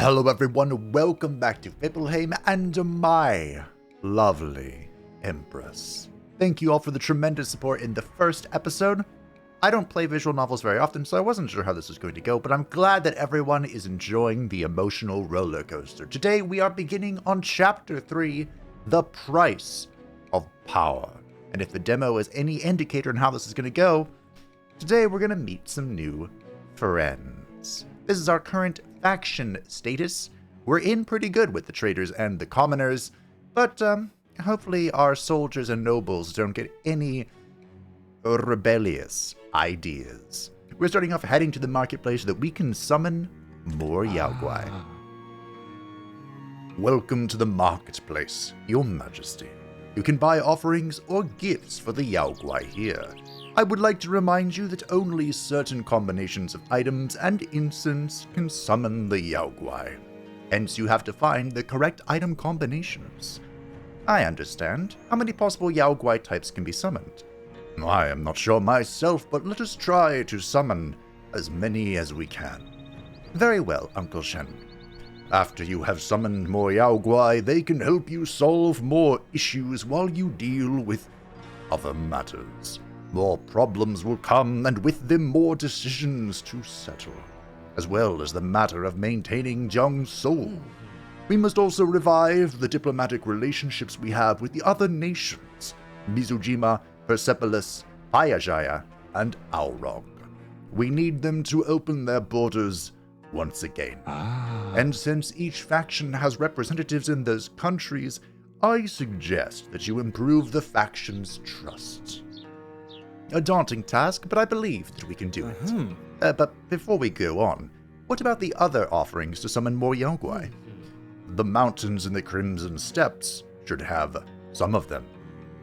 Hello everyone, welcome back to Fippelheim and my lovely Empress. Thank you all for the tremendous support in the first episode. I don't play visual novels very often, so I wasn't sure how this was going to go, but I'm glad that everyone is enjoying the emotional roller coaster. Today we are beginning on Chapter 3, The Price of Power. And if the demo is any indicator on how this is going to go, today we're going to meet some new friends. This is our current faction status. We're in pretty good with the traders and the commoners, but hopefully our soldiers and nobles don't get any rebellious ideas. We're starting off heading to the marketplace so that we can summon more Yaoguai. Welcome to the marketplace, Your Majesty. You can buy offerings or gifts for the Yaoguai here. I would like to remind you that only certain combinations of items and incense can summon the Yaoguai. Hence, you have to find the correct item combinations. I understand. How many possible Yaoguai types can be summoned? I am not sure myself, but let us try to summon as many as we can. Very well, Uncle Shen. After you have summoned more Yaoguai, they can help you solve more issues while you deal with other matters. More problems will come, and with them more decisions to settle, as well as the matter of maintaining Jiang's soul. We must also revive the diplomatic relationships we have with the other nations, Mizujima, Persepolis, Ayajaya, and Aurong. We need them to open their borders once again. And since each faction has representatives in those countries, I suggest that you improve the faction's trust. A daunting task, but I believe that we can do it. But before we go on, what about the other offerings to summon more Yaoguai? The mountains in the Crimson Steppes should have some of them.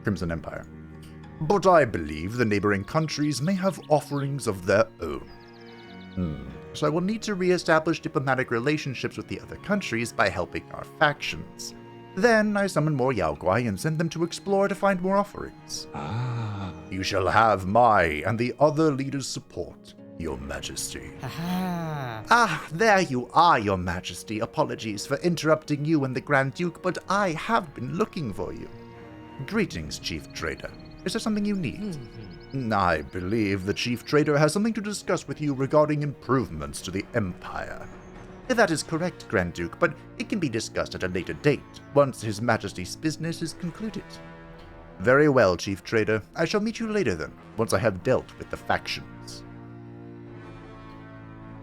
Crimson Empire. But I believe the neighboring countries may have offerings of their own. So I will need to re-establish diplomatic relationships with the other countries by helping our factions. Then I summon more Yaoguai and send them to explore to find more offerings. You shall have my and the other leaders' support, Your Majesty. There you are, Your Majesty. Apologies for interrupting you and the Grand Duke, but I have been looking for you. Greetings, Chief Trader. Is there something you need? I believe the Chief Trader has something to discuss with you regarding improvements to the Empire. That is correct, Grand Duke, but it can be discussed at a later date, once His Majesty's business is concluded. Very well, Chief Trader. I shall meet you later then, once I have dealt with the factions.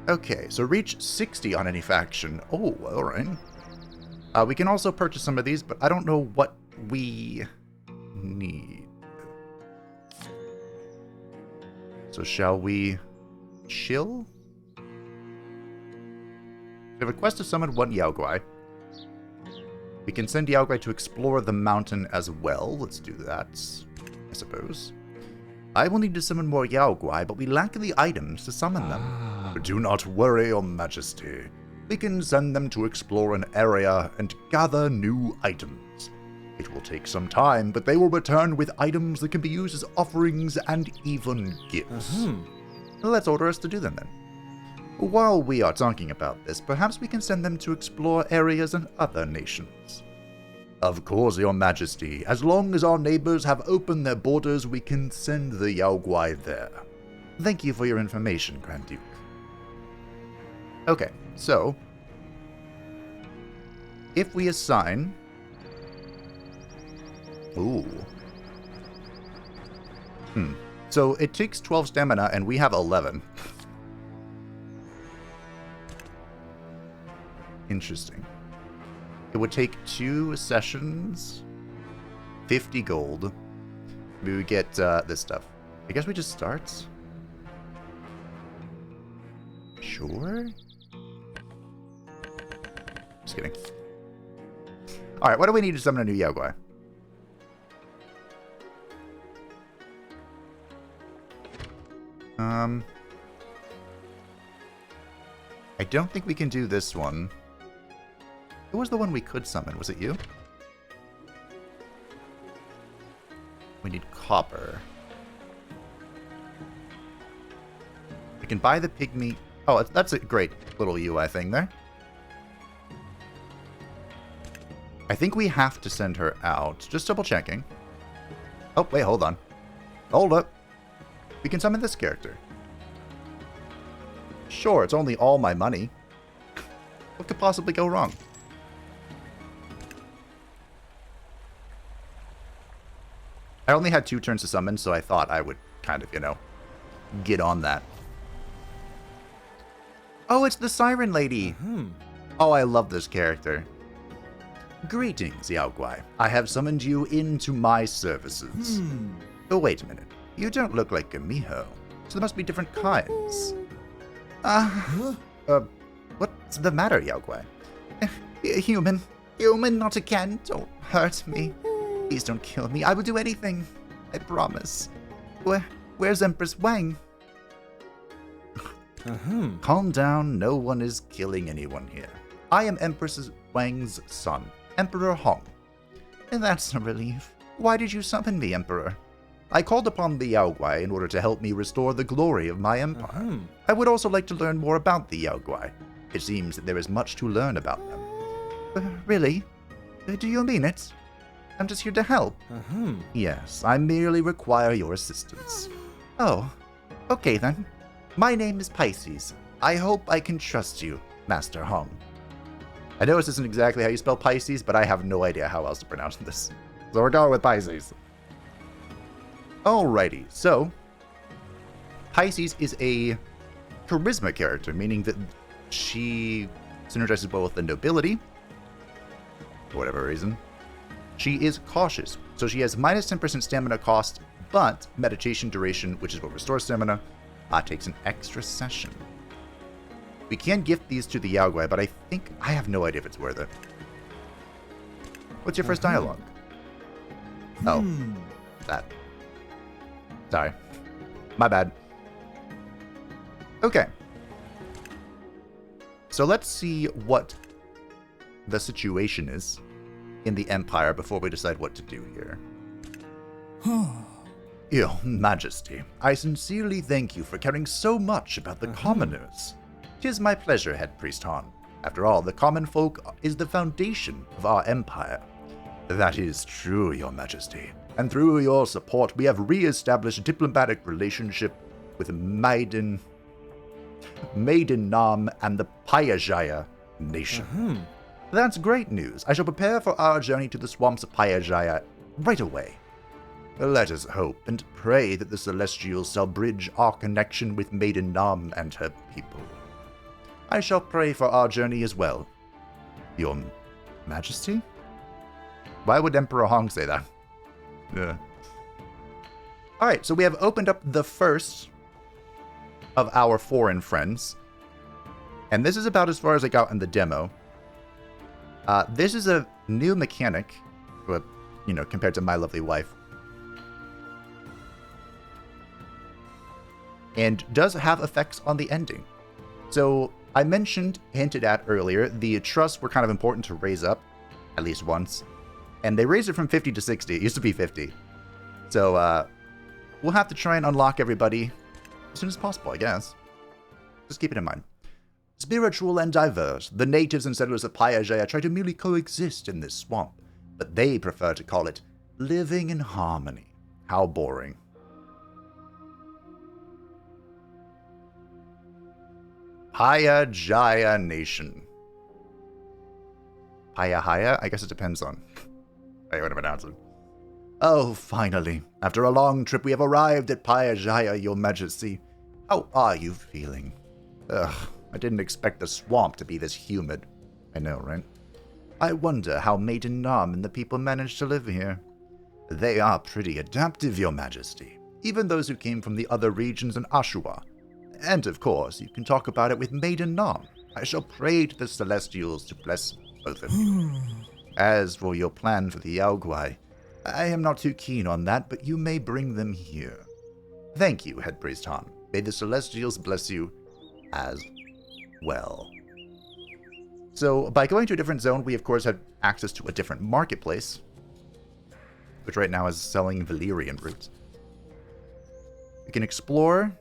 Okay, so reach 60 on any faction. Oh, alright. We can also purchase some of these, but I don't know what we need. So shall we chill? We have a quest to summon one Yaoguai. We can send Yaoguai to explore the mountain as well. Let's do that, I suppose. I will need to summon more Yaoguai, but we lack the items to summon them. Do not worry, Your Majesty. We can send them to explore an area and gather new items. It will take some time, but they will return with items that can be used as offerings and even gifts. Let's order us to do them then. While we are talking about this, perhaps we can send them to explore areas in other nations. Of course, Your Majesty. As long as our neighbors have opened their borders, we can send the Yaoguai there. Thank you for your information, Grand Duke. Okay, so if we assign... So it takes 12 stamina and we have 11. Interesting. It would take 2 sessions, 50 gold. We would get this stuff. I guess we just start. Sure? Just kidding. Alright, what do we need to summon a new Yaoguai? I don't think we can do this one. Who was the one we could summon? Was it you? We need copper. We can buy the pygmy... Oh, that's a great little UI thing there. I think we have to send her out. Just double checking. Oh, wait, hold on. Hold up. We can summon this character. Sure, it's only all my money. What could possibly go wrong? I only had 2 turns to summon, so I thought I would kind of, get on that. Oh, it's the Siren Lady. Oh, I love this character. Greetings, Yaoguai. I have summoned you into my services. Oh, wait a minute. You don't look like Gumiho, so there must be different kinds. What's the matter, Yaoguai? Human, not again. Don't hurt me. Please don't kill me. I will do anything. I promise. Where's Empress Wang? Calm down. No one is killing anyone here. I am Empress Wang's son, Emperor Hong. And that's a relief. Why did you summon me, Emperor? I called upon the Yaoguai in order to help me restore the glory of my empire. I would also like to learn more about the Yaoguai. It seems that there is much to learn about them. Really? Do you mean it? I'm just here to help. Yes, I merely require your assistance. Oh, okay then. My name is Pisces. I hope I can trust you, Master Hong. I know this isn't exactly how you spell Pisces, but I have no idea how else to pronounce this. So we're going with Pisces. Alrighty, so Pisces is a charisma character, meaning that she synergizes well with the nobility, for whatever reason. She is cautious, so she has minus 10% stamina cost, but meditation duration, which is what restores stamina, takes an extra session. We can gift these to the Yaoguai, but I have no idea if it's worth it. What's your first dialogue? Oh, that. Sorry. My bad. Okay. So let's see what the situation is in the Empire before we decide what to do here. Your Majesty, I sincerely thank you for caring so much about the commoners. 'Tis my pleasure, Head Priest Han. After all, the common folk is the foundation of our empire. That is true, Your Majesty. And through your support, we have re-established a diplomatic relationship with Maiden Nam and the Payajaya nation. That's great news. I shall prepare for our journey to the swamps of Payajaya right away. Let us hope and pray that the Celestials shall bridge our connection with Maiden Nam and her people. I shall pray for our journey as well. Your Majesty? Why would Emperor Hong say that? Yeah. Alright, so we have opened up the first of our foreign friends. And this is about as far as I got in the demo. This is a new mechanic, but, compared to My Lovely Wife. And does have effects on the ending. So, I hinted at earlier, the trusts were kind of important to raise up, at least once. And they raised it from 50 to 60. It used to be 50. So, we'll have to try and unlock everybody as soon as possible, I guess. Just keep it in mind. Spiritual and diverse, the natives and settlers of Payajaya try to merely coexist in this swamp, but they prefer to call it living in harmony. How boring. Payajaya Nation. Payahaya? I guess it depends on how you want to pronounce it. Oh, finally. After a long trip, we have arrived at Payajaya, Your Majesty. How are you feeling? Ugh, I didn't expect the swamp to be this humid. I know, right? I wonder how Maiden Nam and the people managed to live here. They are pretty adaptive, Your Majesty. Even those who came from the other regions in Ashua. And, of course, you can talk about it with Maiden Nam. I shall pray to the Celestials to bless both of you. As for your plan for the Yaoguai, I am not too keen on that, but you may bring them here. Thank you, Head Priest Han. May the Celestials bless you as well. So, by going to a different zone, we of course have access to a different marketplace, which right now is selling Valyrian roots. We can explore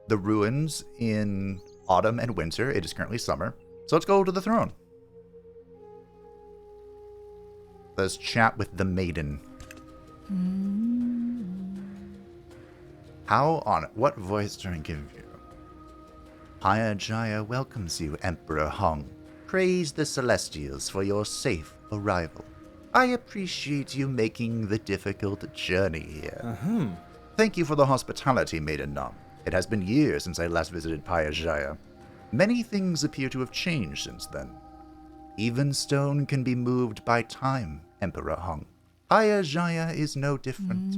the ruins in autumn and winter. It is currently summer. So let's go to the throne. Let's chat with the maiden. What voice do I give you? Hayajaya welcomes you, Emperor Hong. Praise the Celestials for your safe arrival. I appreciate you making the difficult journey here. Thank you for the hospitality, Maiden Nam. It has been years since I last visited Hayajaya. Many things appear to have changed since then. Even stone can be moved by time, Emperor Hong. Hayajaya is no different.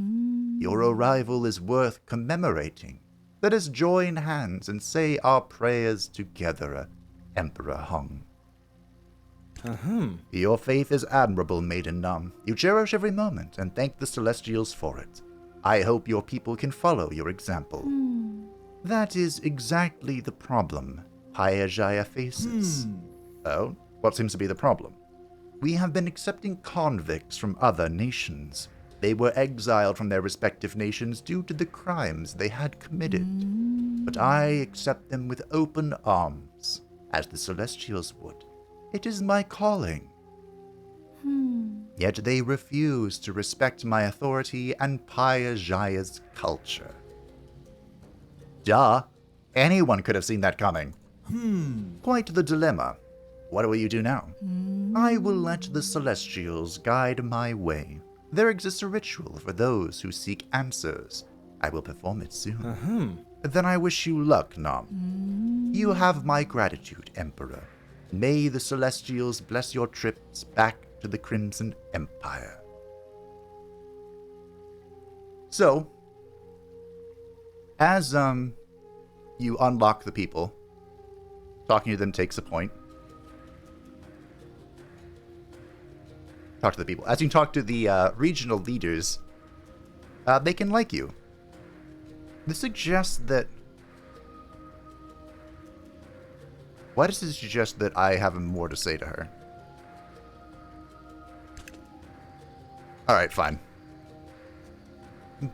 Your arrival is worth commemorating. Let us join hands and say our prayers together, Emperor Hong. Your faith is admirable, Maiden Nam. You cherish every moment and thank the Celestials for it. I hope your people can follow your example. That is exactly the problem Hayajaya faces. Oh, what seems to be the problem? We have been accepting convicts from other nations. They were exiled from their respective nations due to the crimes they had committed. But I accept them with open arms, as the Celestials would. It is my calling. Yet they refuse to respect my authority and Hayajaya's culture. Duh. Anyone could have seen that coming. Quite the dilemma. What will you do now? I will let the Celestials guide my way. There exists a ritual for those who seek answers. I will perform it soon. Then I wish you luck, Nam. You have my gratitude, Emperor. May the Celestials bless your trips back to the Crimson Empire. So, as you unlock the people, talking to them takes a point. Talk to the people. As you talk to the regional leaders, they can like you. This suggests that... Why does it suggest that I have more to say to her? Alright, fine.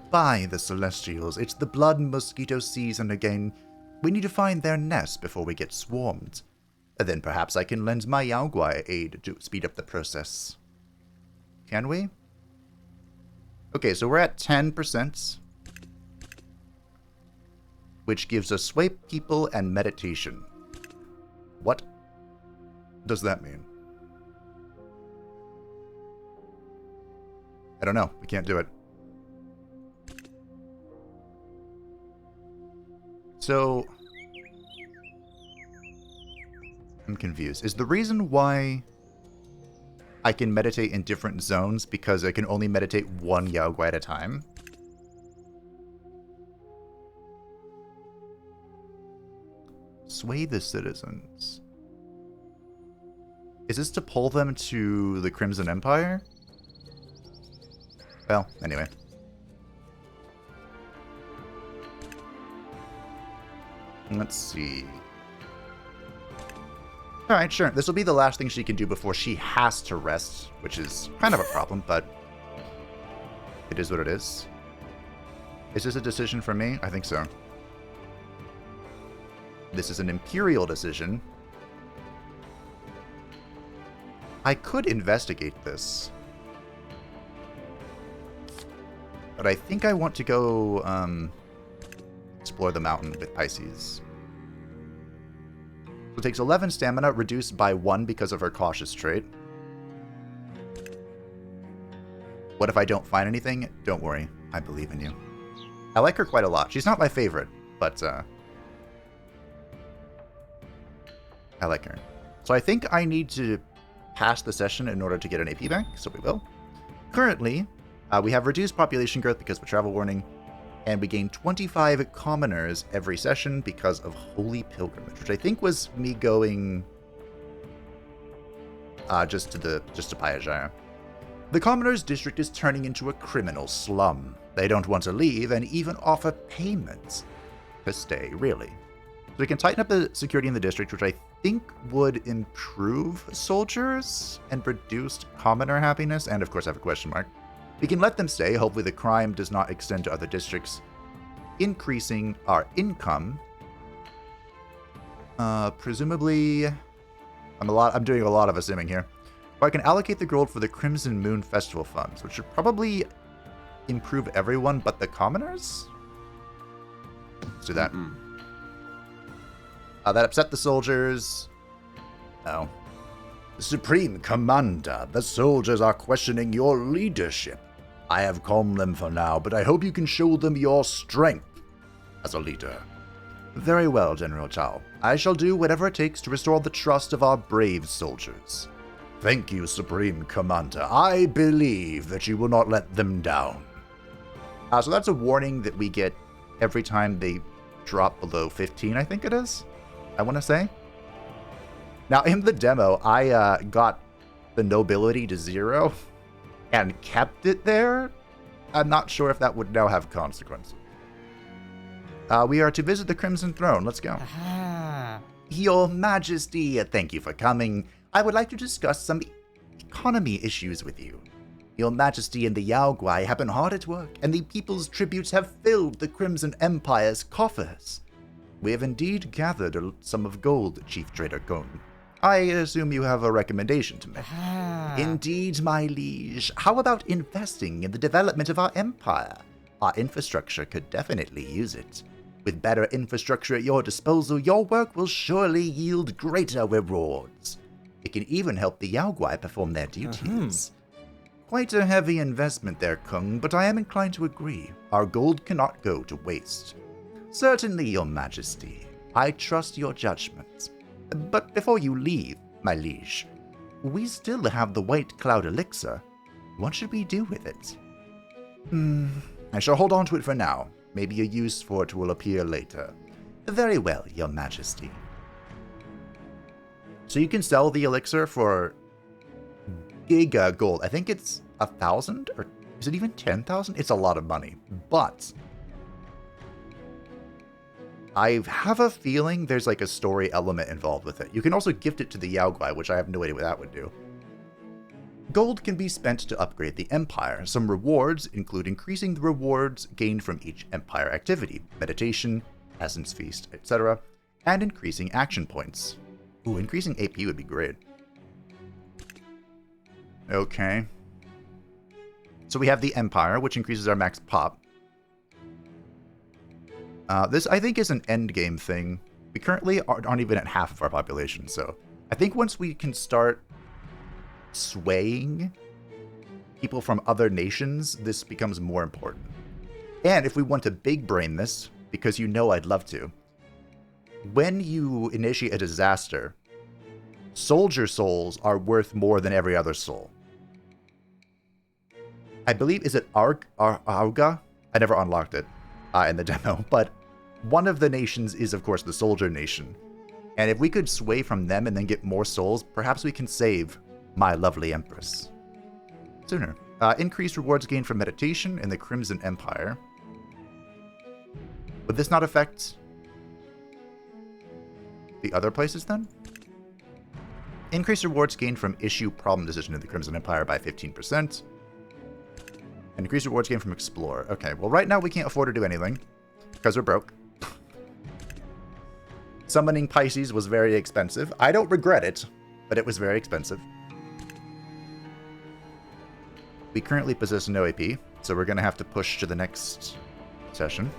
By the Celestials, it's the blood mosquito season again. We need to find their nest before we get swarmed. Then perhaps I can lend my Yaoguai aid to speed up the process. Can we? Okay, so we're at 10%. Which gives us sway people and meditation. What does that mean? I don't know. We can't do it. So... I'm confused. Is the reason why I can meditate in different zones because I can only meditate one Yaoguai at a time? Sway the citizens. Is this to pull them to the Crimson Empire? Well, anyway. Let's see. Alright, sure. This will be the last thing she can do before she has to rest, which is kind of a problem, but it is what it is. Is this a decision for me? I think so. This is an Imperial decision. I could investigate this. But I think I want to go explore the mountain with Pisces. So it takes 11 stamina, reduced by 1 because of her cautious trait. What if I don't find anything? Don't worry, I believe in you. I like her quite a lot. She's not my favorite, but I like her. So I think I need to pass the session in order to get an AP back, so we will. Currently, we have reduced population growth because of a travel warning, and we gain 25 commoners every session because of Holy Pilgrimage, which I think was me going just to Hayajaya. The commoners district is turning into a criminal slum. They don't want to leave and even offer payments to stay, really. So we can tighten up the security in the district, which I think would improve soldiers and reduce commoner happiness, and of course I have a question mark. We can let them stay. Hopefully the crime does not extend to other districts, increasing our income. Presumably, I'm doing a lot of assuming here. Or I can allocate the gold for the Crimson Moon Festival funds, which should probably improve everyone but the commoners? Let's do that. That upset the soldiers. No. Supreme Commander, the soldiers are questioning your leadership. I have calmed them for now, but I hope you can show them your strength as a leader. Very well, General Chao. I shall do whatever it takes to restore the trust of our brave soldiers. Thank you, Supreme Commander. I believe that you will not let them down. So that's a warning that we get every time they drop below 15, I think it is. I want to say. Now, in the demo, I got the nobility to 0 and kept it there. I'm not sure if that would now have consequences. We are to visit the Crimson Throne. Let's go. Your Majesty, thank you for coming. I would like to discuss some economy issues with you. Your Majesty and the Yaoguai have been hard at work, and the people's tributes have filled the Crimson Empire's coffers. We have indeed gathered a sum of gold, Chief Trader Gong. I assume you have a recommendation to make. Indeed, my liege. How about investing in the development of our empire? Our infrastructure could definitely use it. With better infrastructure at your disposal, your work will surely yield greater rewards. It can even help the Yaoguai perform their duties. Quite a heavy investment there, Kung, but I am inclined to agree. Our gold cannot go to waste. Certainly, Your Majesty. I trust your judgment. But before you leave, my liege, we still have the White Cloud Elixir. What should we do with it? I shall hold on to it for now. Maybe a use for it will appear later. Very well, Your Majesty. So you can sell the elixir for giga gold. I think it's 1,000, or is it even 10,000? It's a lot of money. But I have a feeling there's like a story element involved with it. You can also gift it to the Yaoguai, which I have no idea what that would do. Gold can be spent to upgrade the Empire. Some rewards include increasing the rewards gained from each Empire activity, meditation, Essence Feast, etc., and increasing action points. Ooh, increasing AP would be great. Okay. So we have the Empire, which increases our max pop. This, I think, is an endgame thing. We currently aren't even at half of our population, so I think once we can start swaying people from other nations, this becomes more important. And if we want to big brain this, because you know I'd love to, when you initiate a disaster, soldier souls are worth more than every other soul. I believe, is it Auga? I never unlocked it in the demo, but one of the nations is, of course, the soldier nation. And if we could sway from them and then get more souls, perhaps we can save my lovely Empress sooner. Increased rewards gained from meditation in the Crimson Empire. Would this not affect the other places then? Increased rewards gained from issue problem decision in the Crimson Empire by 15%. Increased rewards gained from explore. Okay, well right now we can't afford to do anything because we're broke. Summoning Pisces was very expensive. I don't regret it, but it was very expensive. We currently possess no AP, so we're going to have to push to the next session.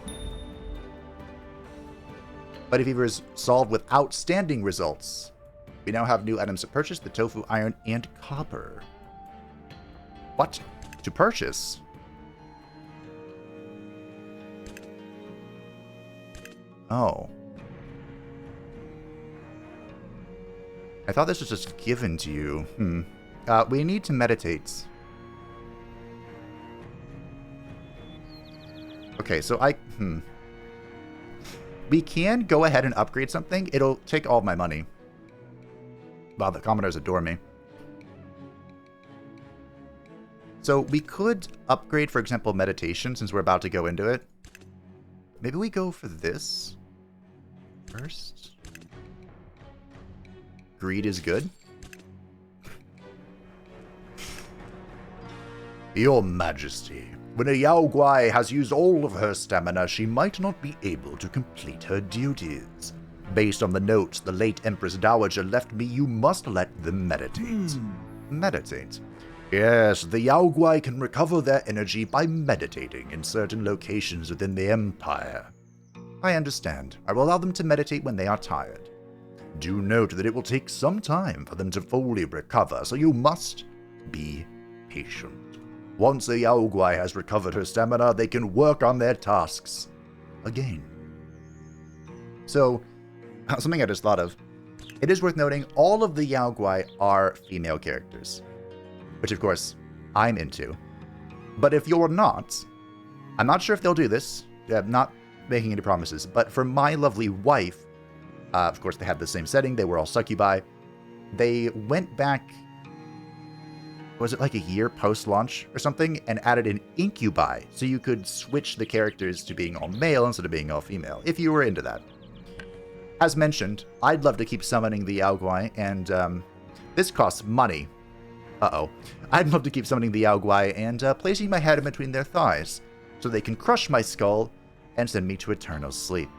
Buddy Fever is solved with outstanding results. We now have new items to purchase, the tofu, iron, and copper. What? To purchase? Oh. I thought this was just given to you. We need to meditate. Okay, so we can go ahead and upgrade something. It'll take all of my money. Wow, the commoners adore me. So we could upgrade, for example, meditation, since we're about to go into it. Maybe we go for this first. Greed is good. Your Majesty, when a Yaoguai has used all of her stamina, she might not be able to complete her duties. Based on the notes the late Empress Dowager left me, you must let them meditate. Meditate. Yes, the Yaoguai can recover their energy by meditating in certain locations within the Empire. I understand. I will allow them to meditate when they are tired. Do note that it will take some time for them to fully recover, so you must be patient. Once a Yaoguai has recovered her stamina, they can work on their tasks again. So, something I just thought of. It is worth noting, all of the Yaoguai are female characters. Which, of course, I'm into. But if you're not, I'm not sure if they'll do this. I'm not making any promises. But for my lovely wife, of course, they had the same setting. They were all succubi. They went back, was it like a year post-launch or something, and added an incubi, so you could switch the characters to being all male instead of being all female, if you were into that. As mentioned, I'd love to keep summoning the Yaoguai, and this costs money. I'd love to keep summoning the Yaoguai and placing my head in between their thighs, so they can crush my skull and send me to eternal sleep.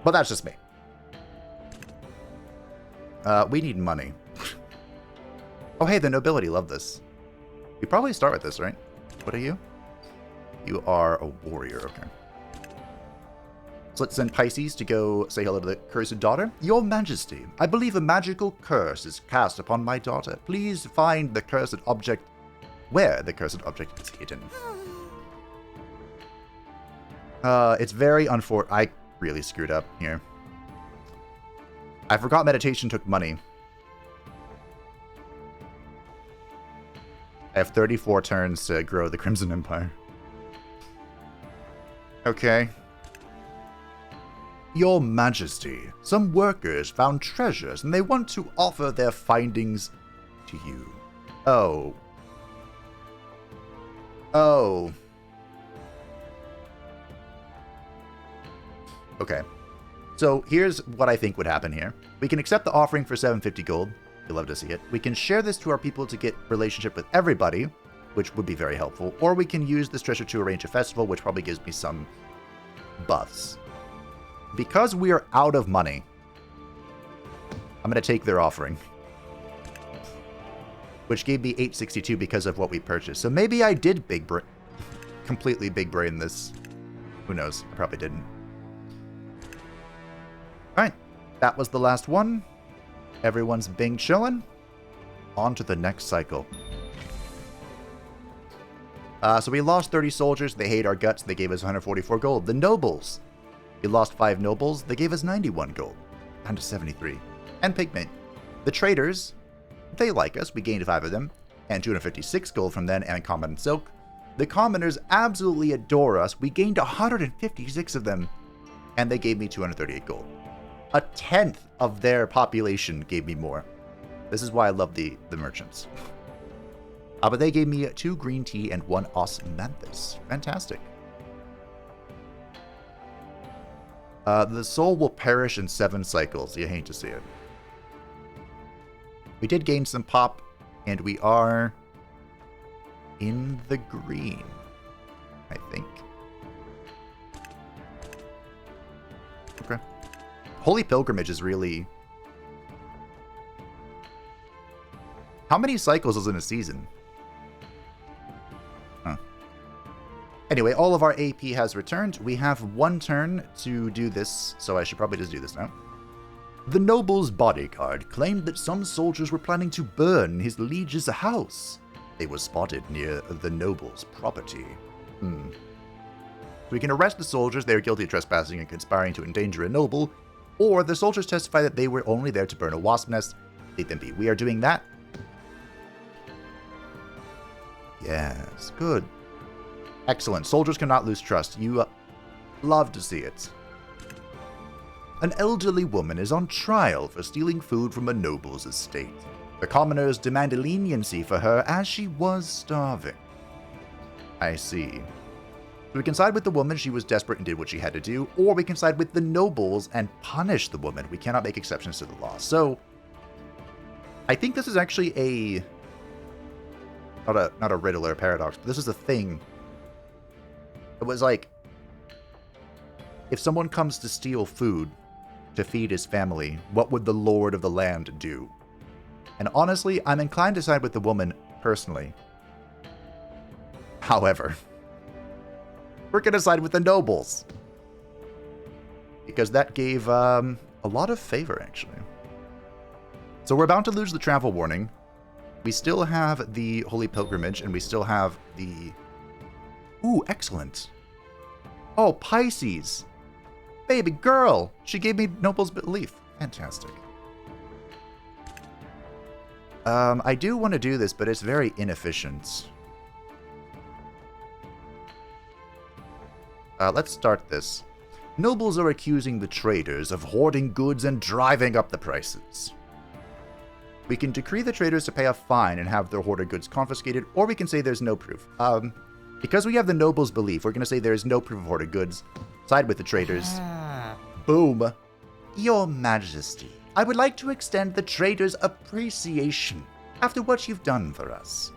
But that's just me. We need money. Oh, hey, the nobility love this. We probably start with this, right? What are you? You are a warrior, okay. So let's send Pisces to go say hello to the cursed daughter. Your Majesty, I believe a magical curse is cast upon my daughter. Please find the cursed object where the cursed object is hidden. It's very unfortunate. I really screwed up here. I forgot meditation took money. I have 34 turns to grow the Crimson Empire. Okay. Your Majesty, some workers found treasures and they want to offer their findings to you. Oh. Oh. Okay. So here's what I think would happen here. We can accept the offering for 750 gold. We'd love to see it. We can share this to our people to get relationship with everybody, which would be very helpful. Or we can use this treasure to arrange a festival, which probably gives me some buffs. Because we are out of money, I'm going to take their offering. Which gave me 862 because of what we purchased. So maybe I did completely big brain this. Who knows? I probably didn't. Alright. That was the last one. Everyone's bing chillin'. On to the next cycle. So we lost 30 soldiers. They hate our guts. They gave us 144 gold. The nobles. We lost 5 nobles. They gave us 91 gold. Down to 73. And pigment. The traders, they like us. We gained 5 of them. And 256 gold from them and common and silk. The commoners absolutely adore us. We gained 156 of them. And they gave me 238 gold. A tenth of their population gave me more. This is why I love the merchants. But they gave me 2 green tea and 1 osmanthus. Fantastic. The soul will perish in 7 cycles. You hate to see it. We did gain some pop, and we are in the green, I think. Okay. Holy Pilgrimage is really... How many cycles is in a season? Anyway, all of our AP has returned. We have 1 turn to do this, so I should probably just do this now. The noble's bodyguard claimed that some soldiers were planning to burn his liege's house. They were spotted near the noble's property. We can arrest the soldiers. They are guilty of trespassing and conspiring to endanger a noble, or the soldiers testify that they were only there to burn a wasp nest. Leave them be. We are doing that. Yes, good. Excellent. Soldiers cannot lose trust. You love to see it. An elderly woman is on trial for stealing food from a noble's estate. The commoners demand leniency for her as she was starving. I see. We can side with the woman. She was desperate and did what she had to do. Or we can side with the nobles and punish the woman. We cannot make exceptions to the law. So, I think this is actually a... Not a riddle or a paradox, but this is a thing. It was like, if someone comes to steal food to feed his family, what would the lord of the land do? And honestly, I'm inclined to side with the woman personally. However, we're going to side with the nobles. Because that gave a lot of favor, actually. So we're about to lose the travel warning. We still have the Holy Pilgrimage, and we still have the... Ooh, excellent. Oh, Pisces. Baby girl. She gave me Noble's Belief. Fantastic. I do want to do this, but it's very inefficient. Let's start this. Nobles are accusing the traders of hoarding goods and driving up the prices. We can decree the traders to pay a fine and have their hoarded goods confiscated, or we can say there's no proof. Because we have the Noble's Belief, we're going to say there is no proof of hoarded goods. Side with the traders. Boom. Your Majesty, I would like to extend the traders' appreciation after what you've done for us.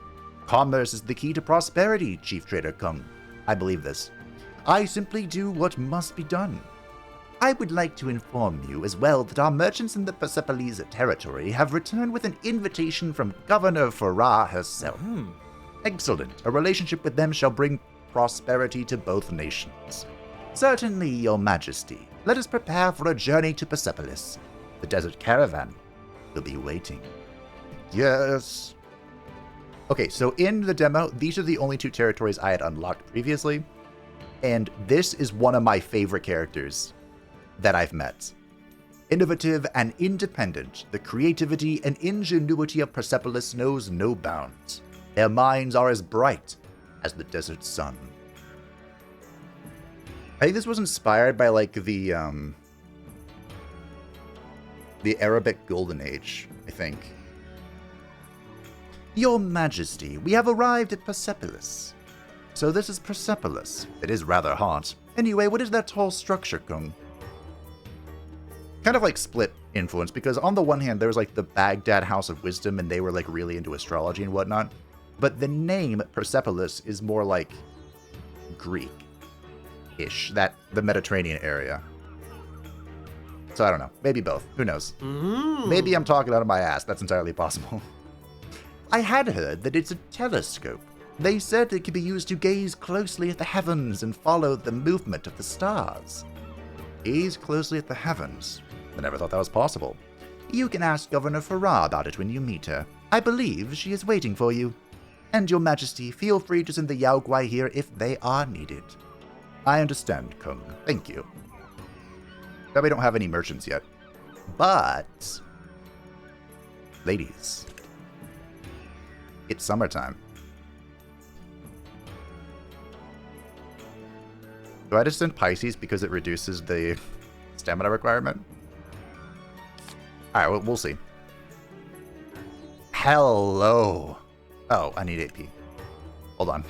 Commerce is the key to prosperity, Chief Trader Kung. I believe this. I simply do what must be done. I would like to inform you as well that our merchants in the Persepolis territory have returned with an invitation from Governor Farah herself. Excellent. A relationship with them shall bring prosperity to both nations. Certainly, Your Majesty. Let us prepare for a journey to Persepolis. The desert caravan will be waiting. Yes. Okay, so in the demo, these are the only two territories I had unlocked previously. And this is one of my favorite characters that I've met. Innovative and independent, the creativity and ingenuity of Persepolis knows no bounds. Their minds are as bright as the desert sun. I think this was inspired by, like, the Arabic Golden Age, I think. Your Majesty, we have arrived at Persepolis. So this is Persepolis. It is rather hot. Anyway, what is that tall structure, Kung? Kind of like split influence, because on the one hand, there was like the Baghdad House of Wisdom, and they were like really into astrology and whatnot. But the name Persepolis is more like Greek-ish, the Mediterranean area. So I don't know. Maybe both. Who knows? Maybe I'm talking out of my ass. That's entirely possible. I had heard that it's a telescope. They said it could be used to gaze closely at the heavens and follow the movement of the stars. Gaze closely at the heavens. I never thought that was possible. You can ask Governor Farah about it when you meet her. I believe she is waiting for you. And Your Majesty, feel free to send the Yaoguai here if they are needed. I understand, Kung. Thank you. But we don't have any merchants yet. But... ladies. It's summertime. Do I just send Pisces because it reduces the stamina requirement? Alright, we'll see. Hello. Oh, I need AP. Hold on.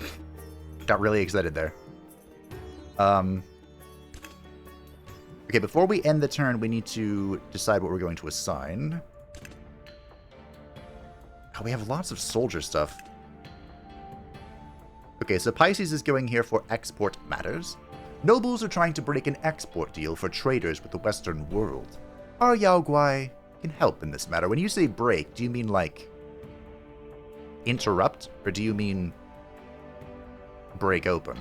Got really excited there. Okay, before we end the turn, we need to decide what we're going to assign. Oh, we have lots of soldier stuff. Okay, so Pisces is going here for export matters. Nobles are trying to break an export deal for traders with the Western world. Our Yaoguai can help in this matter. When you say break, do you mean like interrupt? Or do you mean break open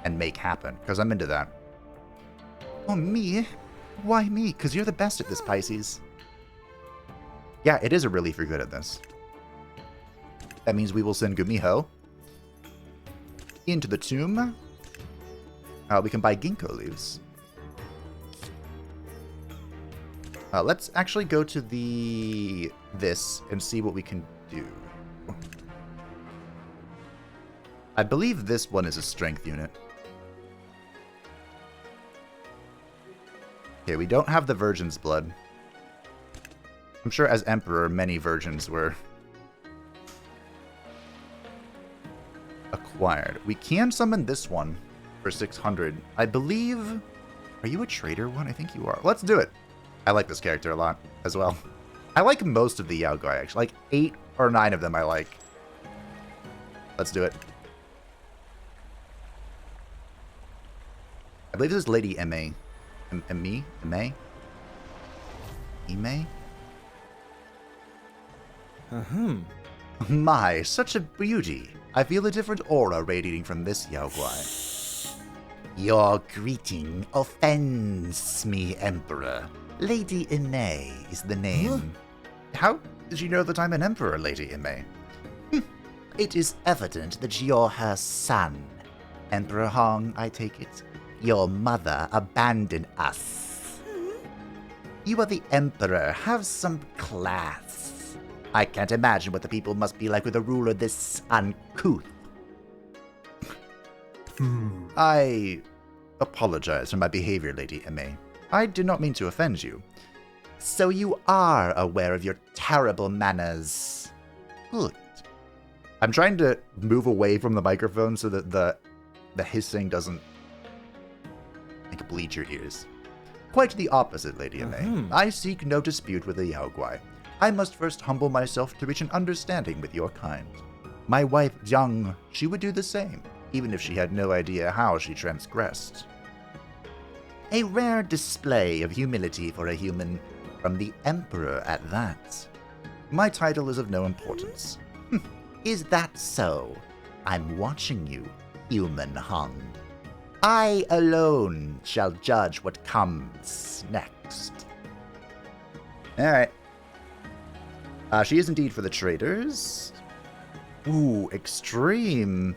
and make happen? Because I'm into that. Oh, me? Why me? Because you're the best at this, Pisces. Yeah, it is a relief you're good at this. That means we will send Gumiho into the tomb. We can buy ginkgo leaves. Let's actually go to this and see what we can do. I believe this one is a strength unit. Okay, we don't have the Virgin's Blood. I'm sure as Emperor, many virgins were acquired. We can summon this one for 600. I believe... Are you a trader one? I think you are. Let's do it. I like this character a lot as well. I like most of the Yaoguai, actually. Like 8 or 9 of them I like. Let's do it. I believe this is Lady M.A. M.A.? Ime? My, such a beauty. I feel a different aura radiating from this Yaoguai. Your greeting offends me, Emperor. Lady Ine is the name. How did you know that I'm an Emperor, Lady Ine? It is evident that you're her son. Emperor Hong, I take it. Your mother abandoned us. You are the Emperor. Have some class. I can't imagine what the people must be like with a ruler this uncouth. I apologize for my behavior, Lady Ime. I did not mean to offend you. So you are aware of your terrible manners. Good. I'm trying to move away from the microphone so that the hissing doesn't like bleed your ears. Quite the opposite, Lady Ime. I seek no dispute with the Yaoguai. I must first humble myself to reach an understanding with your kind. My wife, Jiang, she would do the same, even if she had no idea how she transgressed. A rare display of humility for a human, from the Emperor at that. My title is of no importance. Is that so? I'm watching you, human Hong. I alone shall judge what comes next. Alright. She is indeed for the traders. Ooh, extreme.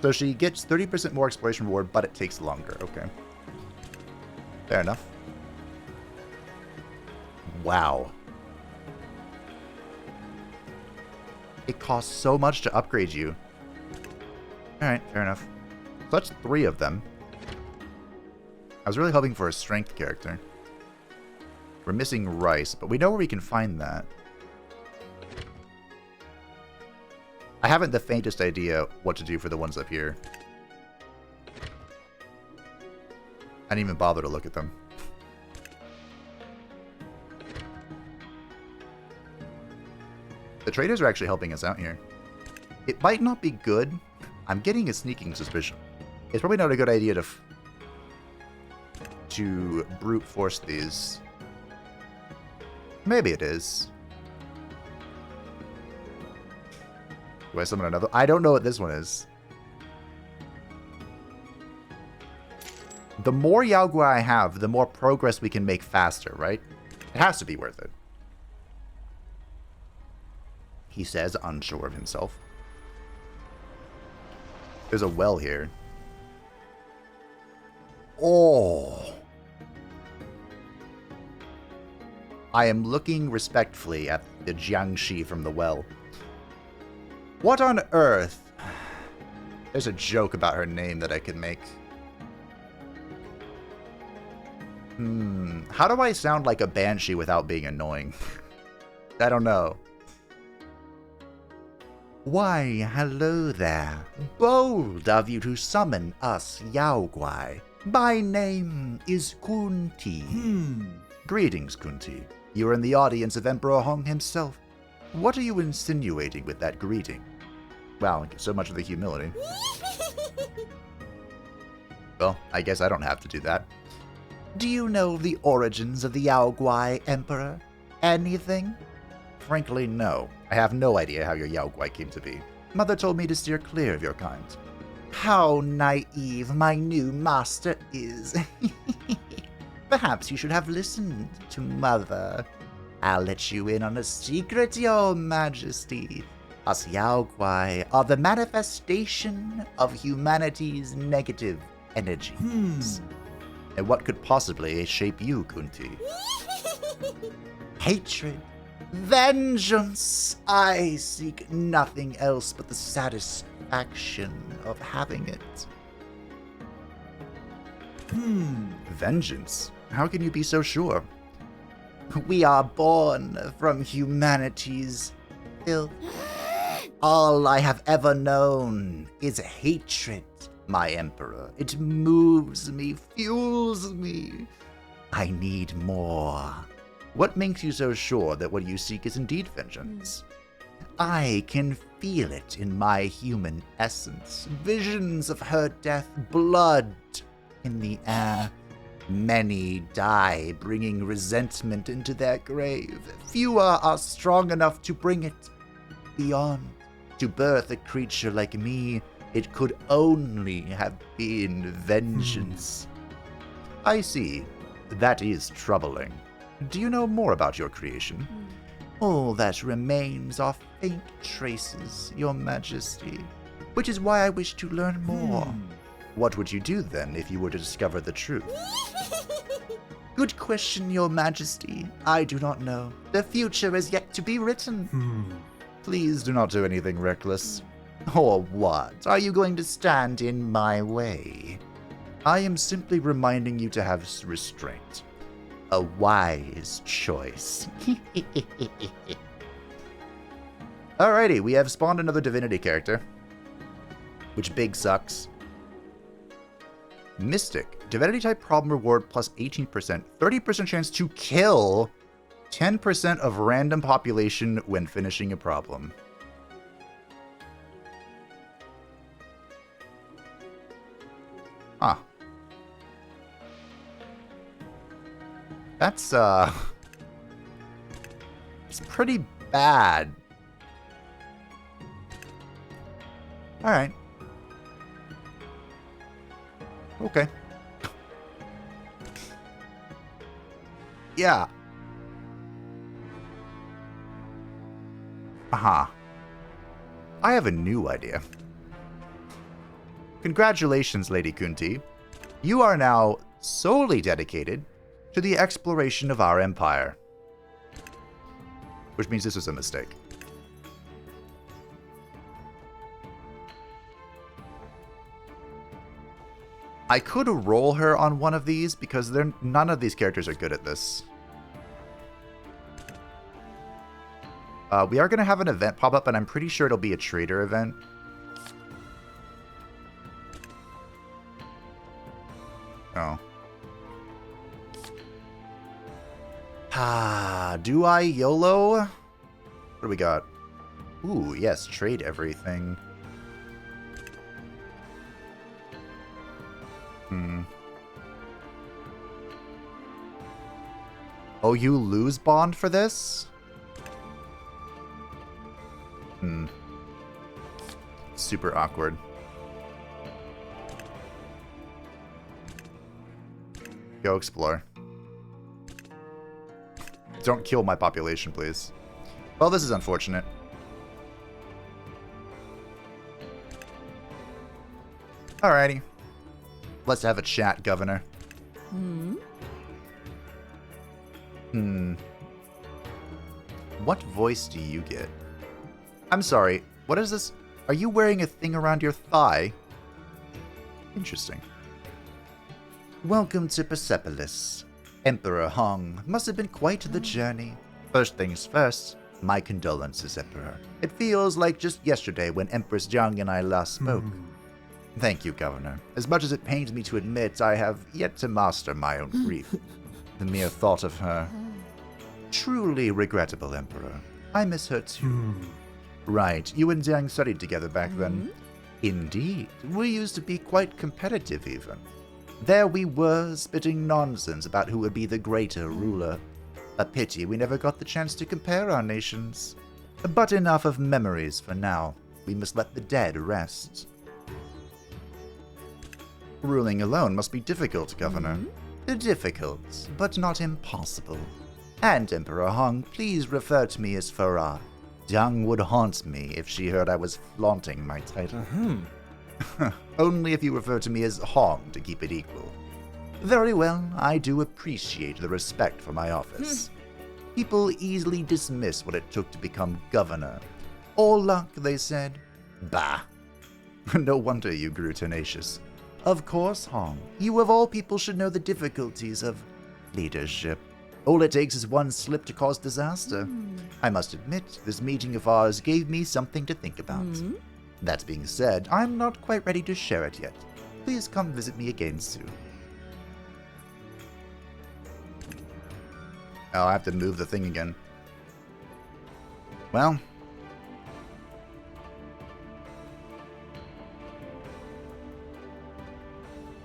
So she gets 30% more exploration reward, but it takes longer. Okay. Fair enough. Wow. It costs so much to upgrade you. Alright, fair enough. So that's 3 of them. I was really hoping for a strength character. We're missing rice, but we know where we can find that. I haven't the faintest idea what to do for the ones up here. I didn't even bother to look at them. The traders are actually helping us out here. It might not be good. I'm getting a sneaking suspicion. It's probably not a good idea to brute force these. Maybe it is. Do I summon another? I don't know what this one is. The more Yaoguai I have, the more progress we can make faster, right? It has to be worth it. He says, unsure of himself. There's a well here. Oh. I am looking respectfully at the Jiangshi from the well. What on earth? There's a joke about her name that I could make. How do I sound like a banshee without being annoying? I don't know. Why, hello there. Bold of you to summon us Yaoguai. My name is Kunti. Greetings, Kunti. You are in the audience of Emperor Hong himself. What are you insinuating with that greeting? Wow, so much of the humility. Well, I guess I don't have to do that. Do you know the origins of the Yaoguai, Emperor? Anything? Frankly, no. I have no idea how your Yaoguai came to be. Mother told me to steer clear of your kind. How naive my new master is. Perhaps you should have listened to Mother. I'll let you in on a secret, Your Majesty. Us Yaoguai are the manifestation of humanity's negative energies. And what could possibly shape you, Kunti? Hatred. Vengeance! I seek nothing else but the satisfaction of having it. Vengeance? How can you be so sure? We are born from humanity's filth. All I have ever known is hatred, my Emperor. It moves me, fuels me. I need more. What makes you so sure that what you seek is indeed vengeance? I can feel it in my human essence. Visions of her death, blood in the air. Many die, bringing resentment into their grave. Fewer are strong enough to bring it beyond. To birth a creature like me, it could only have been vengeance. I see. That is troubling. Do you know more about your creation? All that remains are faint traces, Your Majesty, which is why I wish to learn more. What would you do then if you were to discover the truth? Good question, Your Majesty. I do not know. The future is yet to be written. Please do not do anything reckless. Or what? Are you going to stand in my way? I am simply reminding you to have restraint. A wise choice. Alrighty, we have spawned another divinity character. Which big sucks. Mystic. Divinity type problem reward plus 18%. 30% chance to kill 10% of random population when finishing a problem. Huh. That's, it's pretty bad. Alright. Okay. Yeah. Aha. I have a new idea. Congratulations, Lady Kunti. You are now solely dedicated to the exploration of our empire. Which means this was a mistake. I could roll her on one of these because none of these characters are good at this. We are going to have an event pop up, and I'm pretty sure it'll be a trader event. Oh. Do I YOLO? What do we got? Ooh, yes, trade everything. Oh, you lose bond for this? Super awkward. Go explore. Don't kill my population, please. Well, this is unfortunate. Alrighty. Let's have a chat, Governor. What voice do you get? I'm sorry, what is this? Are you wearing a thing around your thigh? Interesting. Welcome to Persepolis. Emperor Hong must have been quite the journey. First things first, my condolences, Emperor. It feels like just yesterday when Empress Jiang and I last spoke. Thank you, Governor. As much as it pains me to admit, I have yet to master my own grief. The mere thought of her. Truly regrettable, Emperor. I miss her too. Right, you and Jiang studied together back then. Indeed, we used to be quite competitive even. There we were, spitting nonsense about who would be the greater ruler. A pity we never got the chance to compare our nations. But enough of memories for now. We must let the dead rest. Ruling alone must be difficult, Governor. Difficult, but not impossible. And Emperor Hong, please refer to me as Farah. Jiang would haunt me if she heard I was flaunting my title. Only if you refer to me as Hong to keep it equal. Very well, I do appreciate the respect for my office. People easily dismiss what it took to become governor. All luck, they said. Bah. No wonder you grew tenacious. Of course, Hong, you of all people should know the difficulties of leadership. All it takes is one slip to cause disaster. I must admit, this meeting of ours gave me something to think about. That being said, I'm not quite ready to share it yet. Please come visit me again soon. Oh, I have to move the thing again. Well.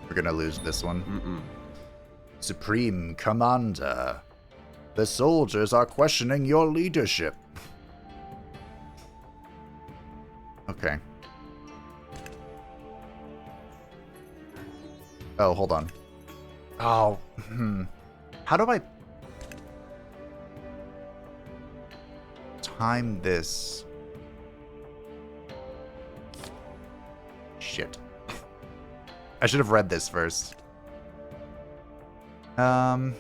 We're gonna lose this one. Supreme Commander, the soldiers are questioning your leadership. Okay. Oh, hold on. Oh, How do I time this? Shit. I should have read this first. I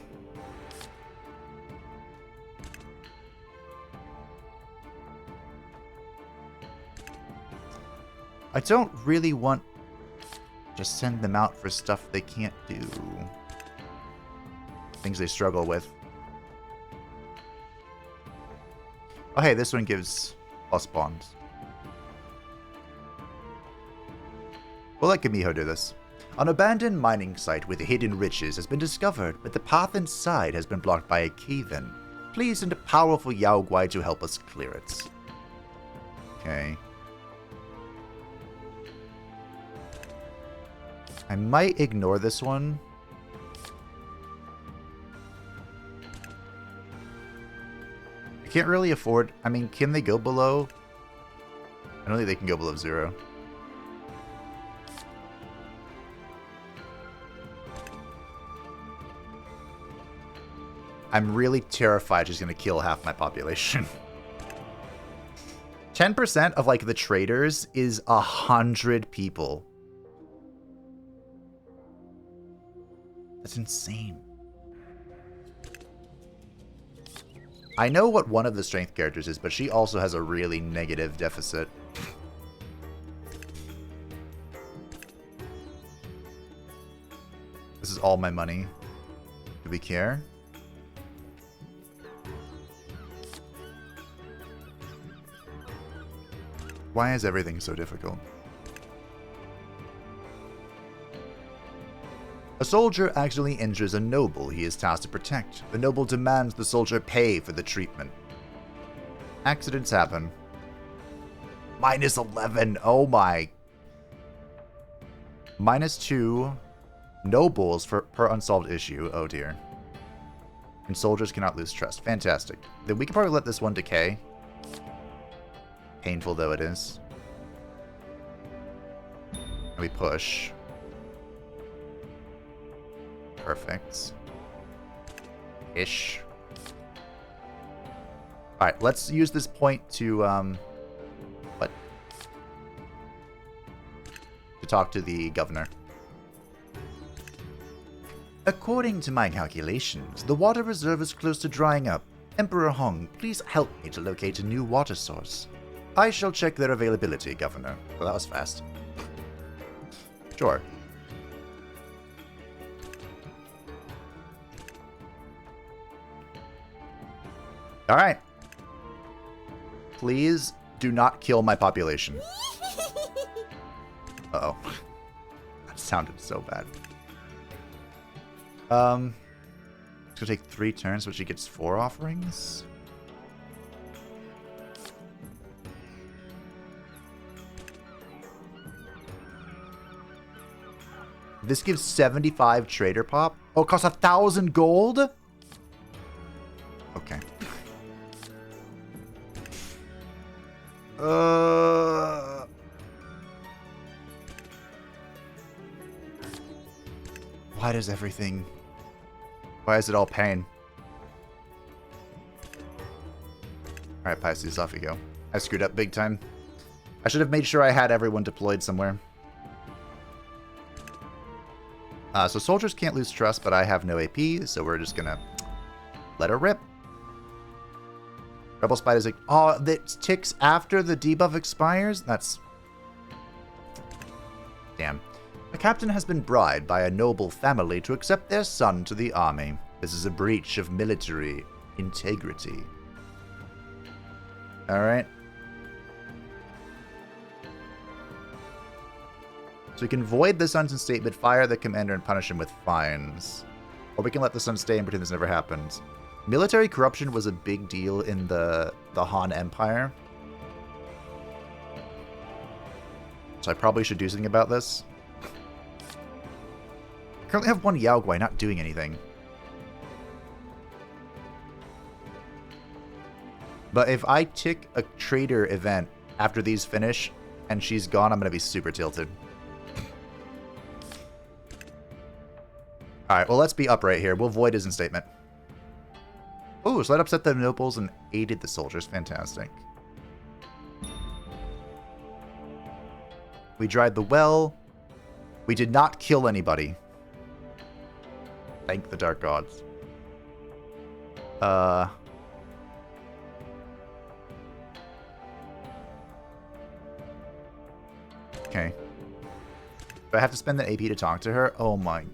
don't really want to send them out for stuff they can't do. Things they struggle with. Oh, hey, this one gives plus bonds. We'll let Gumiho do this. An abandoned mining site with hidden riches has been discovered, but the path inside has been blocked by a cave-in. Please send a powerful Yaoguai to help us clear it. Okay. I might ignore this one. I can't really afford... I mean, can they go below? I don't think they can go below 0. I'm really terrified she's going to kill half my population. 10% of, like, the traders is 100 people. That's insane. I know what one of the strength characters is, but she also has a really negative deficit. This is all my money. Do we care? Why is everything so difficult? A soldier accidentally injures a noble he is tasked to protect. The noble demands the soldier pay for the treatment. Accidents happen. Minus 11. Oh my. Minus 2 nobles per unsolved issue. Oh dear. And soldiers cannot lose trust. Fantastic. Then we can probably let this one decay. Painful though it is. And we push. Perfect. Ish. Alright, let's use this point to, what? To talk to the governor. According to my calculations, the water reserve is close to drying up. Emperor Hong, please help me to locate a new water source. I shall check their availability, Governor. Well, that was fast. Sure. Alright. Please do not kill my population. Uh-oh. That sounded so bad. It's gonna take 3 turns, but she gets 4 offerings? This gives 75 trader pop? Oh, it costs 1,000 gold? Okay. Why does everything... Why is it all pain? Alright, Pisces, off you go. I screwed up big time. I should have made sure I had everyone deployed somewhere. So soldiers can't lose trust, but I have no AP, so we're just gonna let her rip. Rebel Spiders like, oh, that ticks after the debuff expires? That's... Damn. A captain has been bribed by a noble family to accept their son to the army. This is a breach of military integrity. Alright. So we can void the son's statement, fire the commander, and punish him with fines. Or we can let the son stay and pretend this never happened. Military corruption was a big deal in the Han Empire. So I probably should do something about this. I currently have one Yaoguai not doing anything. But if I tick a trader event after these finish and she's gone, I'm going to be super tilted. Alright, well, let's be upright here. We'll void his instatement. Oh, so that upset the nobles and aided the soldiers. Fantastic. We dried the well. We did not kill anybody. Thank the dark gods. Okay. Do I have to spend the AP to talk to her? Oh my.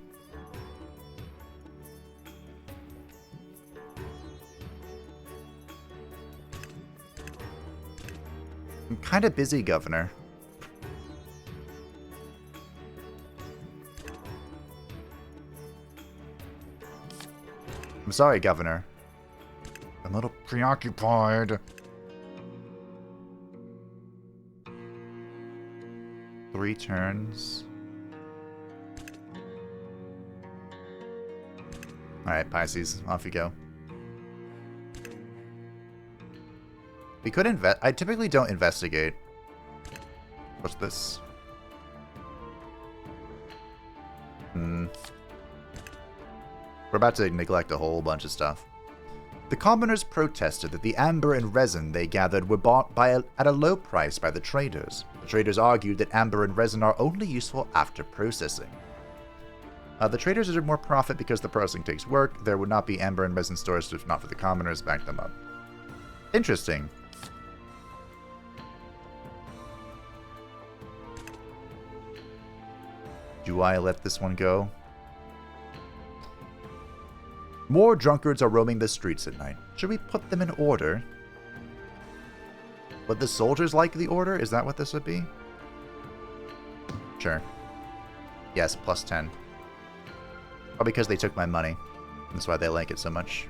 I'm kind of busy, Governor. I'm sorry, Governor. I'm a little preoccupied. 3 turns. Alright, Pisces, off you go. We could invest. I typically don't investigate. What's this? We're about to neglect a whole bunch of stuff. The commoners protested that the amber and resin they gathered were bought at a low price by the traders. The traders argued that amber and resin are only useful after processing. The traders earned more profit because the processing takes work. There would not be amber and resin stores if not for the commoners. Back them up. Interesting. Do I let this one go? More drunkards are roaming the streets at night. Should we put them in order? Would the soldiers like the order? Is that what this would be? Sure. Yes, plus 10. Probably because they took my money. That's why they like it so much.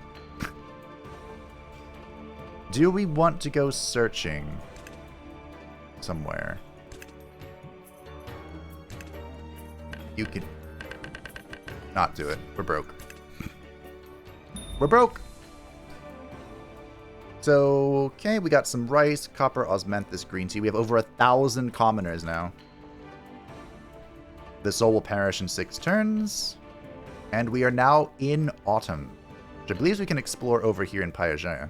Do we want to go searching somewhere? You can not do it. We're broke. We're broke! So, okay, we got some rice, copper, osmanthus, green tea. We have over 1,000 commoners now. The soul will perish in 6 turns. And we are now in autumn, which I believe we can explore over here in Payajaya.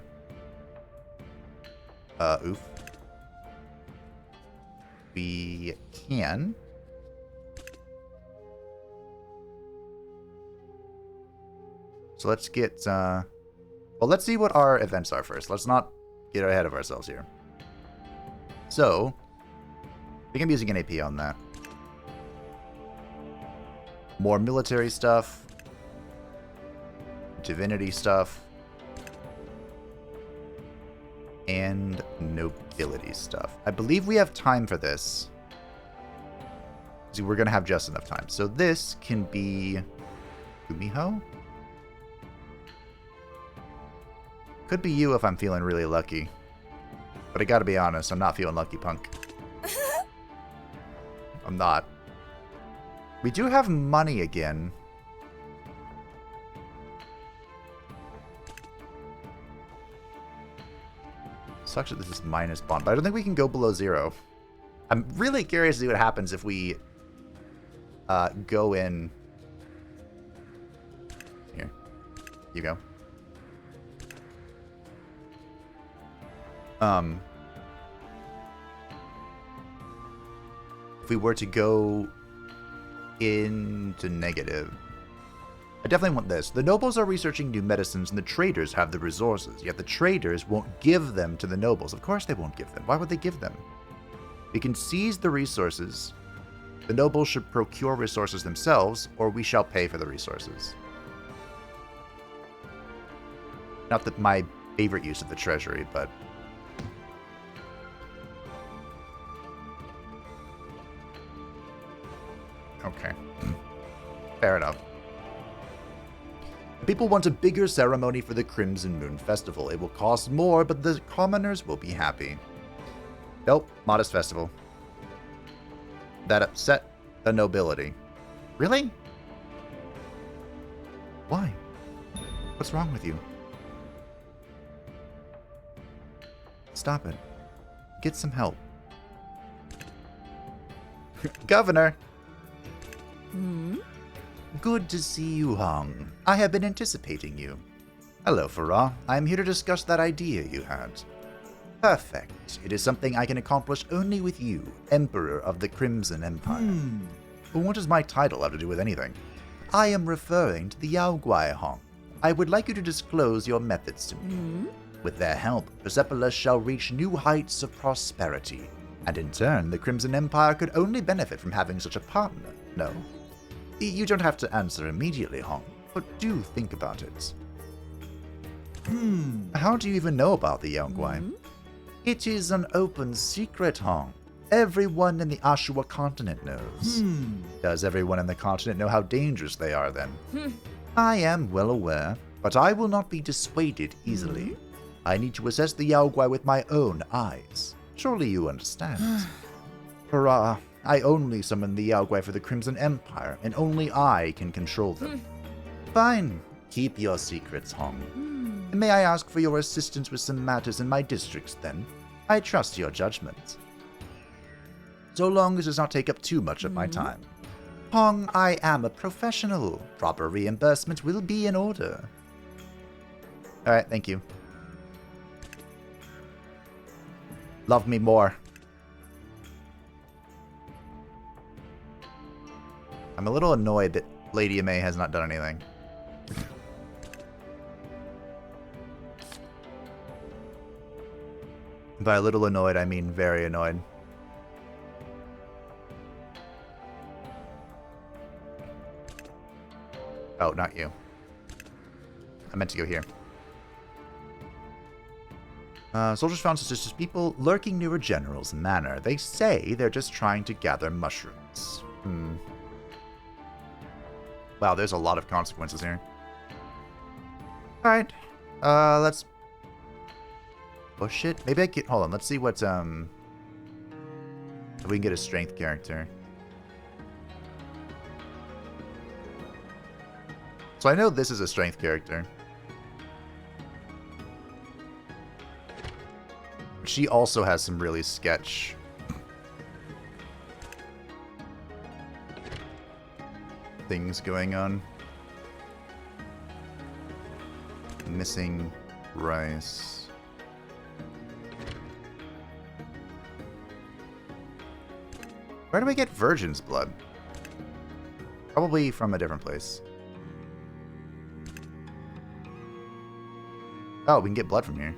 Oof. We can. So let's get, well, let's see what our events are first. Let's not get ahead of ourselves here. So, we can be using an AP on that. More military stuff. Divinity stuff. And nobility stuff. I believe we have time for this. So we're going to have just enough time. So this can be Gumiho? Could be you if I'm feeling really lucky. But I gotta be honest, I'm not feeling lucky, punk. I'm not. We do have money again. Sucks that this is minus bond, but I don't think we can go below 0. I'm really curious to see what happens if we go in. Here. You go. If we were to go into negative, I definitely want this. The nobles are researching new medicines and the traders have the resources, yet the traders won't give them to the nobles. Of course they won't give them. Why would they give them? We can seize the resources. The nobles should procure resources themselves, or we shall pay for the resources. Not that my favorite use of the treasury, but okay. Fair enough. People want a bigger ceremony for the Crimson Moon Festival. It will cost more, but the commoners will be happy. Nope, modest festival. That upset the nobility. Really? Why? What's wrong with you? stop it. Get some help. Governor! Hmm? Good to see you, Hong. I have been anticipating you. Hello, Farah. I am here to discuss that idea you had. Perfect. It is something I can accomplish only with you, Emperor of the Crimson Empire. But what does my title have to do with anything? I am referring to the Yaoguai, Hong. I would like you to disclose your methods to me. Hmm? With their help, Persepolis shall reach new heights of prosperity, and in turn, the Crimson Empire could only benefit from having such a partner, no? You don't have to answer immediately, Hong, but do think about it. How do you even know about the Yaoguai? Hmm? It is an open secret, Hong. Everyone in the Ashua continent knows. Does everyone in the continent know how dangerous they are, then? I am well aware, but I will not be dissuaded easily. I need to assess the Yaoguai with my own eyes. Surely you understand. Hurrah, I only summon the Yaoguai for the Crimson Empire, and only I can control them. Fine. Keep your secrets, Hong. May I ask for your assistance with some matters in my districts, then? I trust your judgment. So long as it does not take up too much of my time. Hong, I am a professional. Proper reimbursement will be in order. Alright, thank you. Love me more. I'm a little annoyed that Lady May has not done anything. By a little annoyed, I mean very annoyed. Oh, not you. I meant to go here. Soldiers found suspicious people lurking near a general's manor. They say they're just trying to gather mushrooms. Wow, there's a lot of consequences here. Alright. Let's push it. Maybe I can... Hold on, let's see what, if we can get a strength character. So I know this is a strength character. She also has some really sketch things going on. Missing rice. Where do we get virgin's blood? Probably from a different place. Oh, we can get blood from here.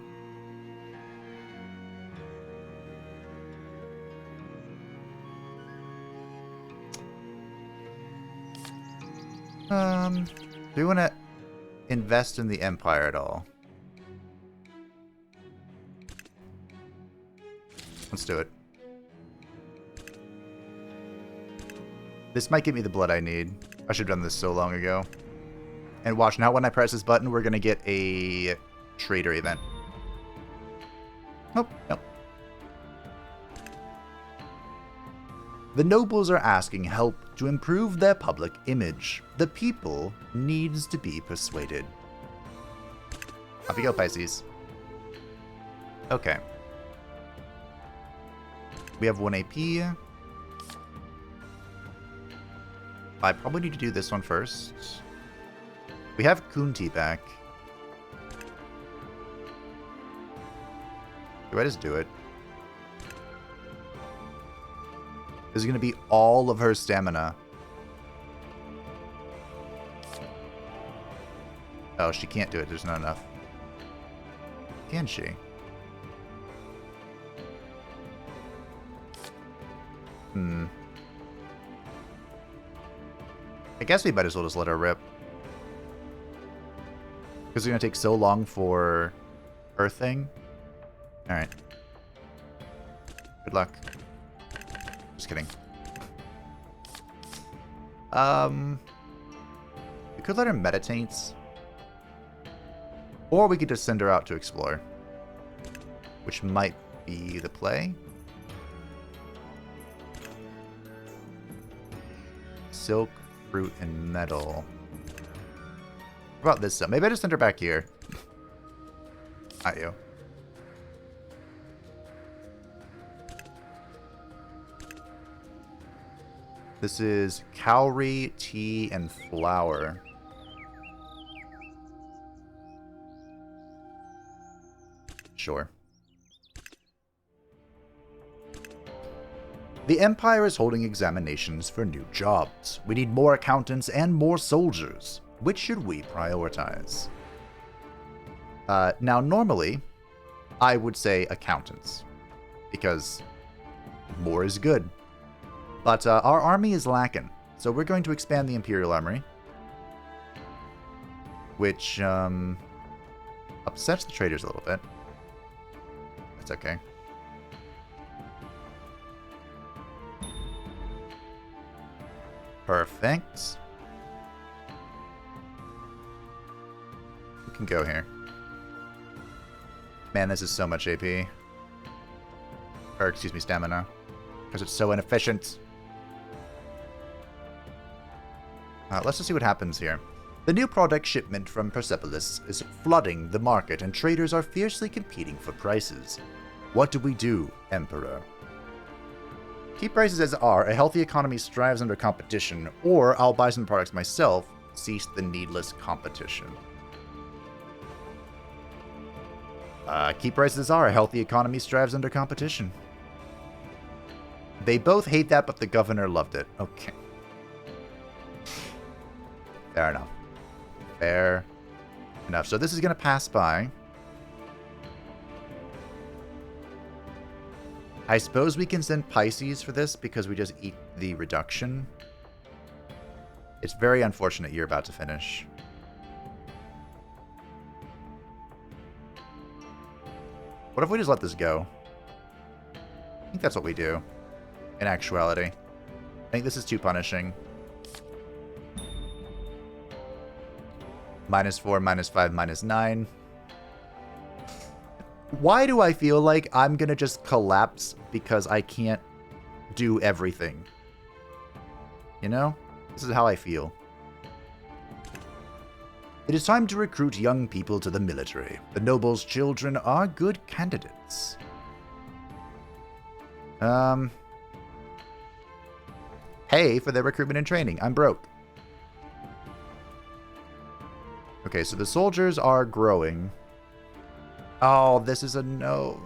Do we want to invest in the Empire at all? Let's do it. This might give me the blood I need. I should have done this so long ago. And watch, now when I press this button, we're going to get a trader event. Nope, nope. The nobles are asking help to improve their public image. The people needs to be persuaded. Off you go, Pisces. Okay. We have 1 AP. I probably need to do this one first. We have Kunti back. Do I just do it? This is going to be all of her stamina. Oh, she can't do it. There's not enough. Can she? I guess we might as well just let her rip. Because it's going to take so long for her thing. Alright. Good luck. Just kidding. We could let her meditate. Or we could just send her out to explore. Which might be the play. Silk, fruit, and metal. What about this stuff? Maybe I just send her back here. Not you. This is cowrie, tea, and flour. Sure. The Empire is holding examinations for new jobs. We need more accountants and more soldiers. Which should we prioritize? Now, normally, I would say accountants, because more is good. But our army is lacking, so we're going to expand the Imperial Armory, which upsets the traders a little bit. That's okay. Perfect. We can go here. Man, this is so much AP. Or, excuse me, stamina. Because it's so inefficient. Let's just see what happens here. The new product shipment from Persepolis is flooding the market, and traders are fiercely competing for prices. What do we do, Emperor? Keep prices as are. A healthy economy strives under competition, or I'll buy some products myself. Cease the needless competition. Keep prices as are. A healthy economy strives under competition. They both hate that, but the governor loved it. Okay. Fair enough. Fair enough. So this is going to pass by. I suppose we can send Pisces for this because we just eat the reduction. It's very unfortunate you're about to finish. What if we just let this go? I think that's what we do, in actuality. I think this is too punishing. -4, -5, -9. Why do I feel like I'm gonna just collapse because I can't do everything? You know? This is how I feel. It is time to recruit young people to the military. The nobles' children are good candidates. Pay for their recruitment and training. I'm broke. Okay, so the soldiers are growing. Oh, this is a no.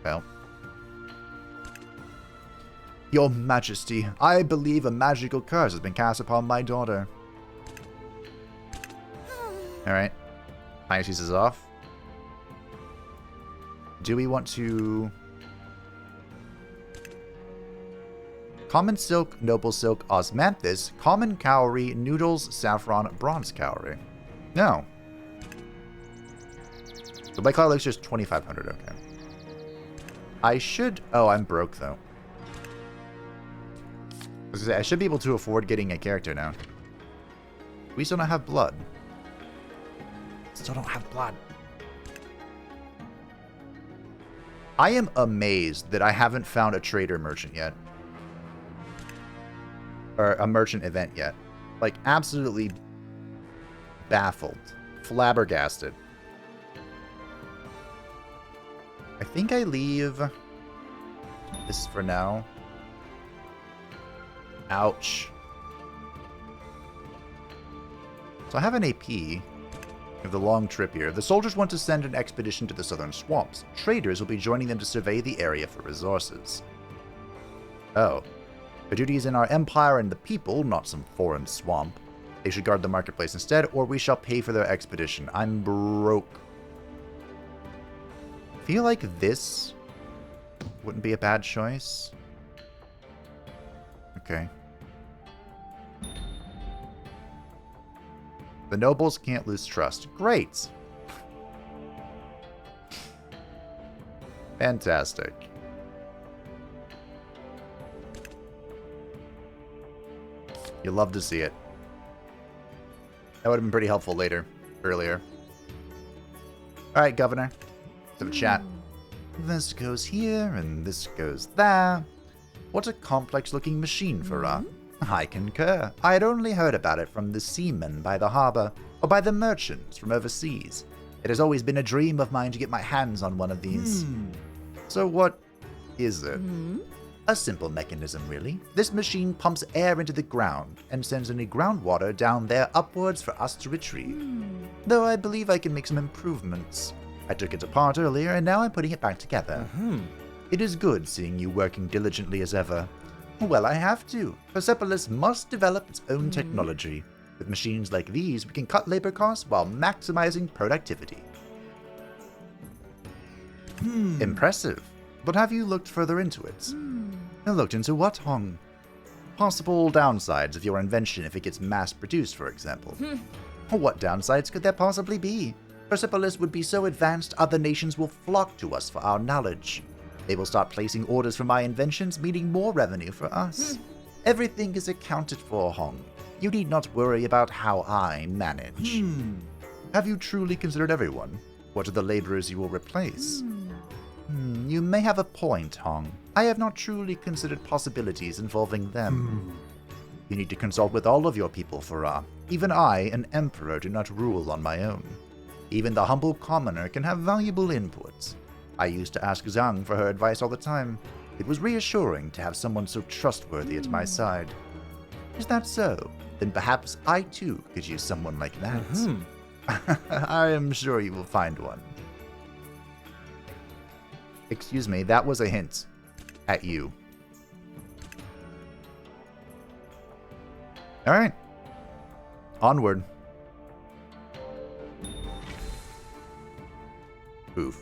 Well. Your Majesty, I believe a magical curse has been cast upon my daughter. Alright. Pisces is off. Do we want to... Common silk, noble silk, osmanthus, common cowrie, noodles, saffron, bronze cowrie. No. The white collar elixir is 2,500, okay. I should... Oh, I'm broke, though. I was gonna say, I should be able to afford getting a character now. We still don't have blood. Still don't have blood. I am amazed that I haven't found a trader merchant yet. Or a merchant event yet. Like, absolutely baffled. Flabbergasted. I think I leave this for now. Ouch. So I have an AP. We have the long trip here. The soldiers want to send an expedition to the southern swamps. Traders will be joining them to survey the area for resources. Oh. The duty is in our empire and the people, not some foreign swamp. They should guard the marketplace instead, or we shall pay for their expedition. I'm broke. I feel like this wouldn't be a bad choice. Okay. The nobles can't lose trust. Great. Fantastic. You'll love to see it. That would have been pretty helpful earlier. Alright, Governor. Let's have a chat. This goes here, and this goes there. What a complex-looking machine, Farah. I concur. I had only heard about it from the seamen by the harbor, or by the merchants from overseas. It has always been a dream of mine to get my hands on one of these. So what is it? A simple mechanism, really. This machine pumps air into the ground and sends any groundwater down there upwards for us to retrieve. Though I believe I can make some improvements. I took it apart earlier and now I'm putting it back together. It is good seeing you working diligently as ever. Well, I have to. Persepolis must develop its own technology. With machines like these, we can cut labor costs while maximizing productivity. Impressive. But have you looked further into it? Looked into what, Hong? Possible downsides of your invention if it gets mass-produced, for example. What downsides could there possibly be? Persepolis would be so advanced, other nations will flock to us for our knowledge. They will start placing orders for my inventions, meaning more revenue for us. Everything is accounted for, Hong. You need not worry about how I manage. Have you truly considered everyone? What are the laborers you will replace? You may have a point, Hong. I have not truly considered possibilities involving them. You need to consult with all of your people, Farah. Even I, an emperor, do not rule on my own. Even the humble commoner can have valuable inputs. I used to ask Zhang for her advice all the time. It was reassuring to have someone so trustworthy at my side. Is that so? Then perhaps I too could use someone like that. I am sure you will find one. Excuse me, that was a hint at you. Alright. Onward. Oof.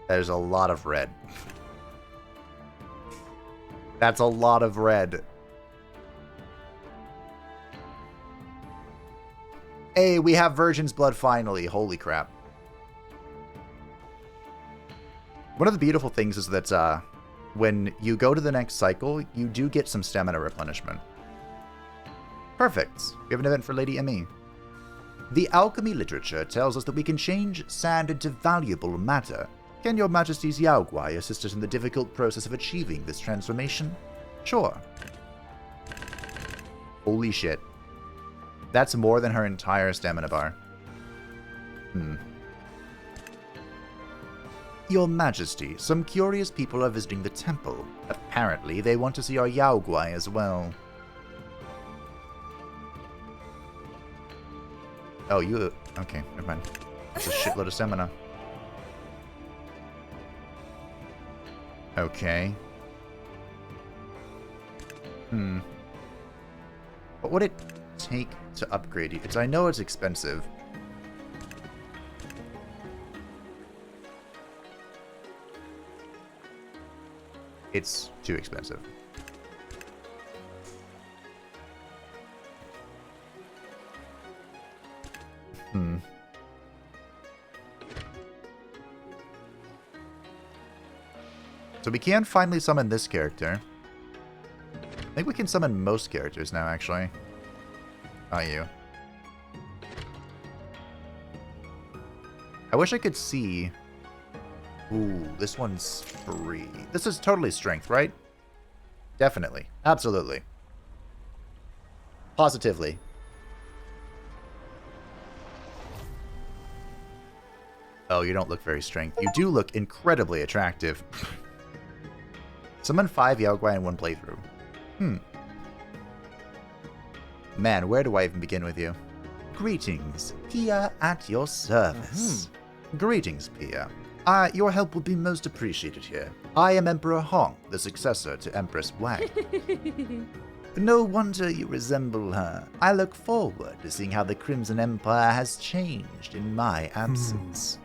There's a lot of red. That's a lot of red. Hey, we have Virgin's Blood finally. Holy crap. One of the beautiful things is that when you go to the next cycle, you do get some stamina replenishment. Perfect. We have an event for Lady Emmy. The alchemy literature tells us that we can change sand into valuable matter. Can your Majesty's Yaoguai assist us in the difficult process of achieving this transformation? Sure. Holy shit. That's more than her entire stamina bar. Your Majesty, some curious people are visiting the temple. Apparently, they want to see our Yaoguai as well. Oh, you... Okay, never mind. That's a shitload of stamina. Okay. What would it take to upgrade you? I know it's expensive. It's too expensive. So we can finally summon this character. I think we can summon most characters now, actually. Not you. I wish I could see... Ooh, this one's free. This is totally strength, right? Definitely. Absolutely. Positively. Oh, you don't look very strength. You do look incredibly attractive. Summon 5 Yaoguai in one playthrough. Man, where do I even begin with you? Greetings. Pia at your service. Greetings, Pia. Your help will be most appreciated here. I am Emperor Hong, the successor to Empress Wang. No wonder you resemble her. I look forward to seeing how the Crimson Empire has changed in my absence.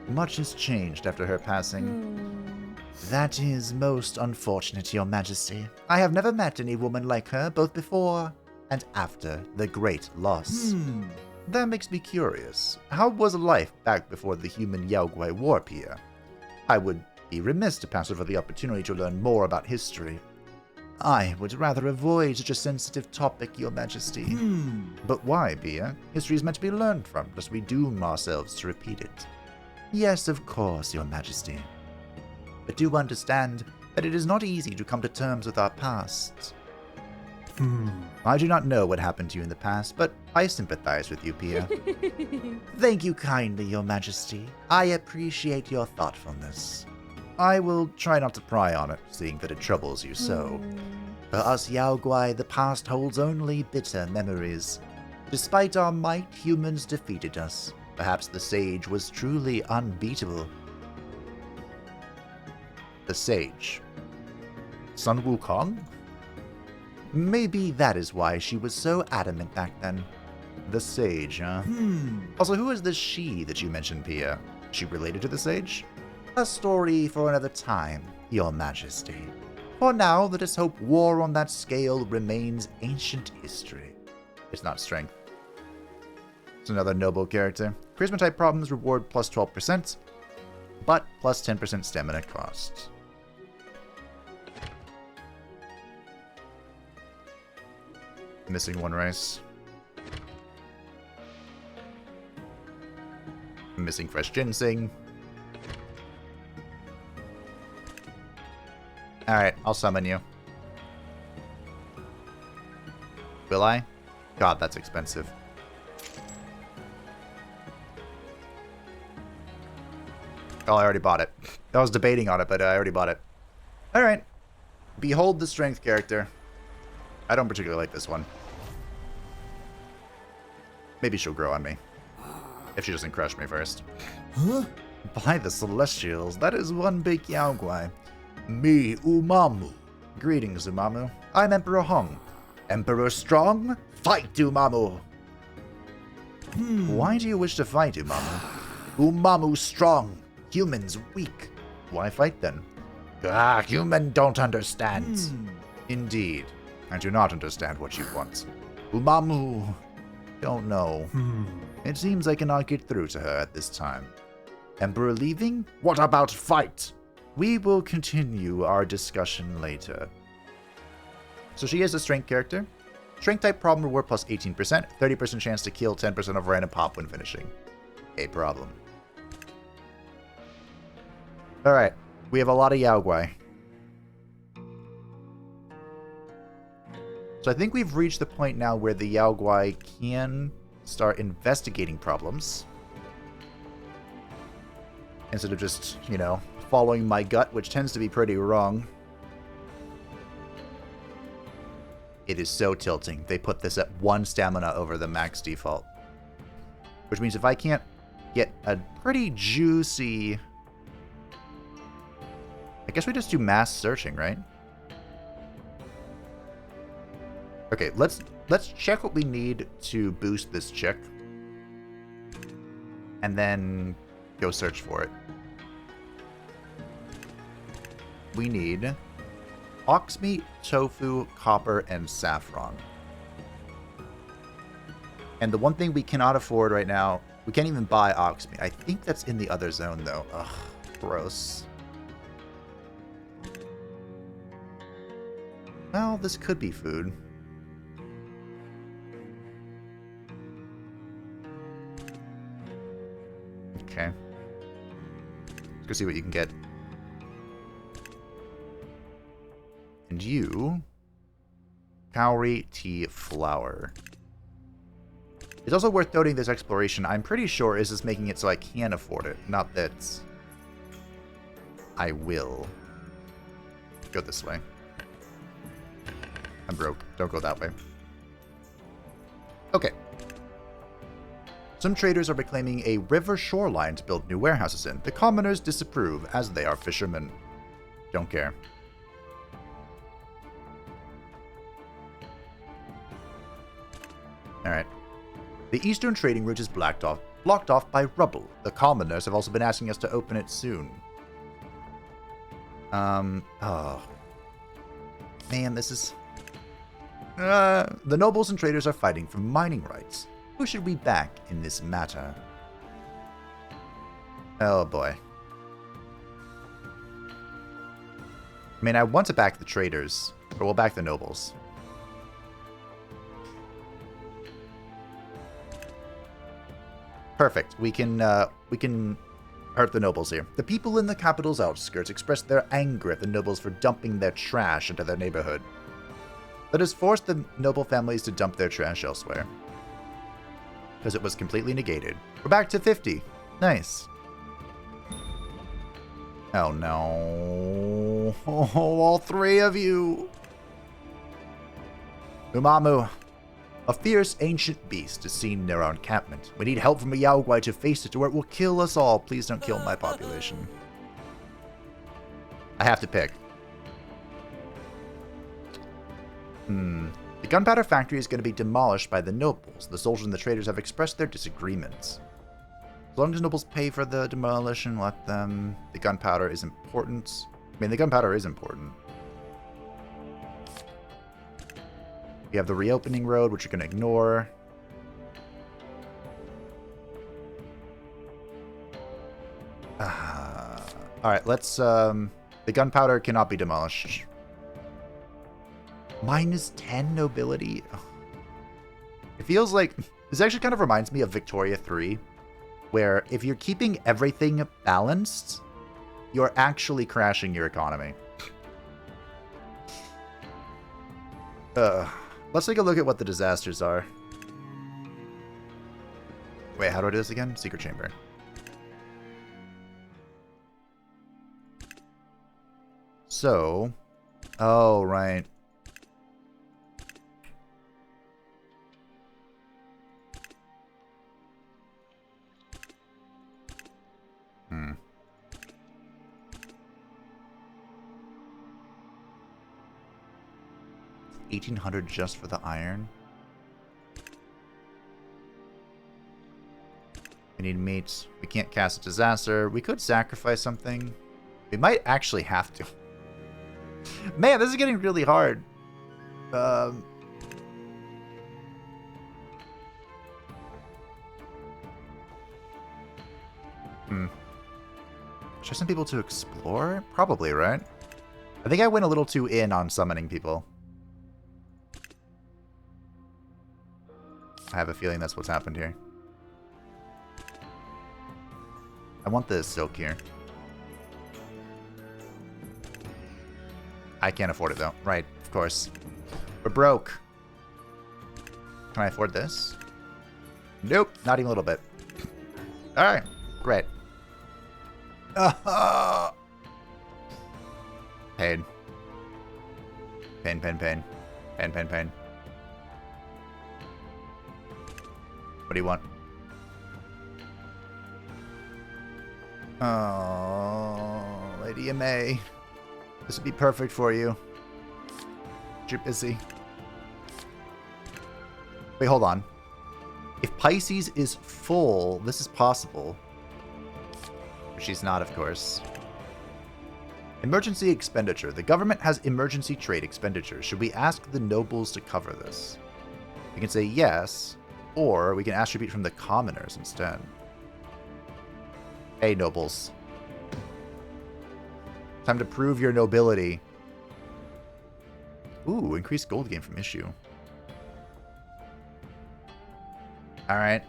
Much has changed after her passing. That is most unfortunate, Your Majesty. I have never met any woman like her, both before and after the great loss. That makes me curious. How was life back before the human Yaoguai War, Pia? I would be remiss to pass over the opportunity to learn more about history. I would rather avoid such a sensitive topic, Your Majesty. But why, Pia? History is meant to be learned from, lest we doom ourselves to repeat it. Yes, of course, Your Majesty. But do understand that it is not easy to come to terms with our past. I do not know what happened to you in the past, but I sympathize with you, Pia. Thank you kindly, Your Majesty. I appreciate your thoughtfulness. I will try not to pry on it, seeing that it troubles you so. For us Yaoguai, the past holds only bitter memories. Despite our might, humans defeated us. Perhaps the sage was truly unbeatable. The sage. Sun Wukong? Maybe that is why she was so adamant back then. The sage, huh? Also, who is this she that you mentioned, Pia? Is she related to the sage? A story for another time, Your Majesty. For now, let us hope war on that scale remains ancient history. It's not strength. It's another noble character. Charisma type problems reward plus 12%, but plus 10% stamina cost. Missing one rice. Missing fresh ginseng. Alright, I'll summon you. Will I? God, that's expensive. Oh, I already bought it. I was debating on it, but I already bought it. Alright. Behold the strength character. I don't particularly like this one. Maybe she'll grow on me. If she doesn't crush me first. Huh? By the Celestials, that is one big Yaoguai. Me, Umamu. Greetings, Umamu. I'm Emperor Hong. Emperor Strong? Fight, Umamu! Why do you wish to fight, Umamu? Umamu strong. Humans weak. Why fight then? Ah, human don't understand. Indeed. I do not understand what you want. Umamu. Don't know. It seems I cannot get through to her at this time. Emperor leaving? What about fight? We will continue our discussion later. So she is a strength character. Strength type problem reward plus 18%, 30% chance to kill, 10% of random pop when finishing. A problem. Alright, we have a lot of Yaoguai. So I think we've reached the point now where the Yaoguai can start investigating problems. Instead of just, you know, following my gut, which tends to be pretty wrong. It is so tilting. They put this at 1 stamina over the max default. Which means if I can't get a pretty juicy... I guess we just do mass searching, right? Okay, let's check what we need to boost this chick. And then go search for it. We need ox meat, tofu, copper, and saffron. And the one thing we cannot afford right now, we can't even buy ox meat. I think that's in the other zone, though. Ugh, gross. Well, this could be food. Okay. Let's go see what you can get. And you... Cowrie tea flour. It's also worth noting this exploration, I'm pretty sure, is just making it so I can afford it. Not that... I will. Go this way. I'm broke. Don't go that way. Okay. Some traders are reclaiming a river shoreline to build new warehouses in. The commoners disapprove, as they are fishermen. Don't care. Alright. The eastern trading route is blocked off by rubble. The commoners have also been asking us to open it soon. Oh. Man, this is... the nobles and traders are fighting for mining rights. Who should we back in this matter? Oh boy. I mean, I want to back the traders, but we'll back the nobles. Perfect. We can hurt the nobles here. The people in the capital's outskirts expressed their anger at the nobles for dumping their trash into their neighborhood. Let us force the noble families to dump their trash elsewhere. Because it was completely negated. We're back to 50. Nice. Oh no. Oh, all three of you. Umamu. A fierce ancient beast is seen near our encampment. We need help from a Yaoguai to face it or it will kill us all. Please don't kill my population. I have to pick. The gunpowder factory is going to be demolished by the nobles. The soldiers and the traders have expressed their disagreements. As long as nobles pay for the demolition, let them. The gunpowder is important. I mean, the gunpowder is important. We have the reopening road, which you're going to ignore. Alright, let's... the gunpowder cannot be demolished. Minus 10 nobility? It feels like... This actually kind of reminds me of Victoria 3, where if you're keeping everything balanced, you're actually crashing your economy. Let's take a look at what the disasters are. Wait, how do I do this again? Secret chamber. So... Oh, right. Hmm. $1,800 just for the iron. We need meat. We can't cast a disaster. We could sacrifice something. We might actually have to. Man, this is getting really hard. Should I send people to explore? Probably, right? I think I went a little too in on summoning people. I have a feeling that's what's happened here. I want the silk here. I can't afford it, though. Right, of course. We're broke. Can I afford this? Nope, not even a little bit. Alright, great. Pain. Pain, pain, pain. Pain, pain, pain. What do you want? Oh, Lady May. This would be perfect for you. You're busy. Wait, hold on. If Pisces is full, this is possible. But she's not, of course. Emergency expenditure. The government has emergency trade expenditures. Should we ask the nobles to cover this? We can say yes, or we can ask tribute from the commoners instead. Hey, nobles. Time to prove your nobility. Ooh, increased gold gain from issue. Alright.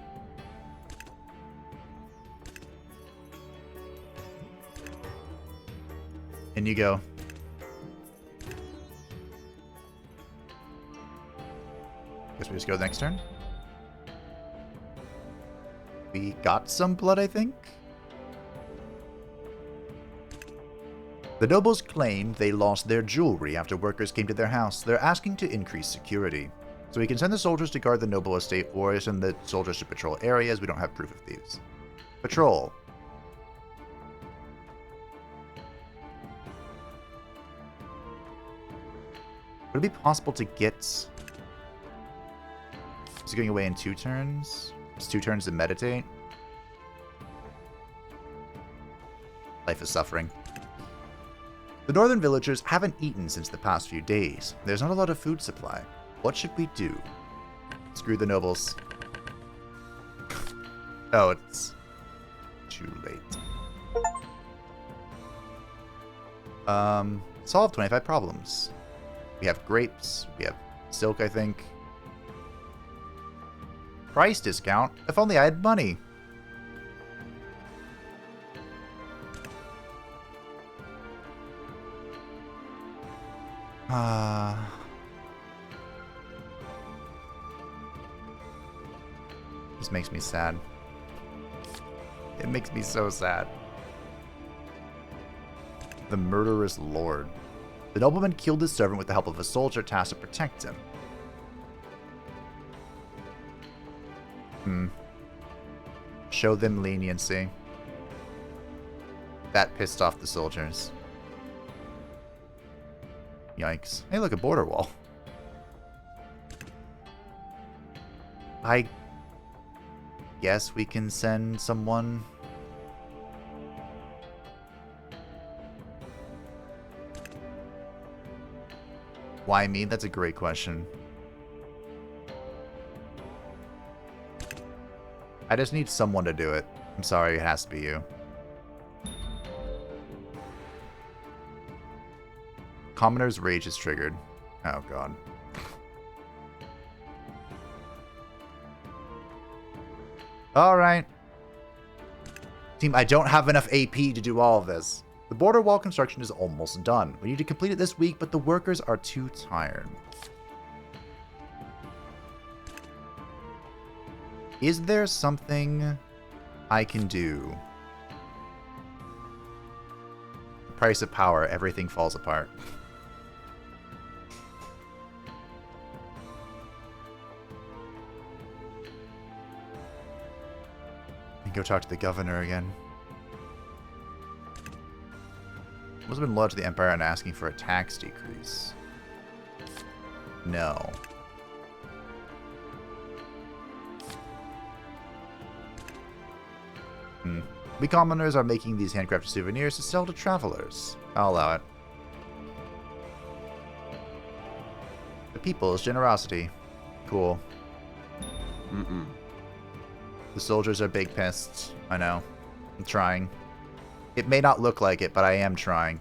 In you go. Guess we just go next turn. We got some blood, I think. The nobles claim they lost their jewelry after workers came to their house. They're asking to increase security. So we can send the soldiers to guard the noble estate or send the soldiers to patrol areas. We don't have proof of thieves. Patrol. Would it be possible to get... Is it going away in 2 turns? It's 2 turns to meditate? Life is suffering. The northern villagers haven't eaten since the past few days. There's not a lot of food supply. What should we do? Screw the nobles. Oh, it's too late. Solve 25 problems. We have grapes. We have silk, I think. Price discount? If only I had money. This makes me sad. It makes me so sad. The murderous lord. The nobleman killed his servant with the help of a soldier tasked to protect him. Show them leniency. That pissed off the soldiers. Yikes. Hey, look, a border wall. I guess we can send someone. Why me? That's a great question. I just need someone to do it. I'm sorry, it has to be you. Commoner's Rage is triggered. Oh, God. Alright. Team, I don't have enough AP to do all of this. The border wall construction is almost done. We need to complete it this week, but the workers are too tired. Is there something I can do? The price of power, everything falls apart. Go talk to the governor again. Must have been loyal to the Empire and asking for a tax decrease. No. We commoners are making these handcrafted souvenirs to sell to travelers. I'll allow it. The people's generosity. Cool. The soldiers are big pissed. I know. I'm trying. It may not look like it, but I am trying.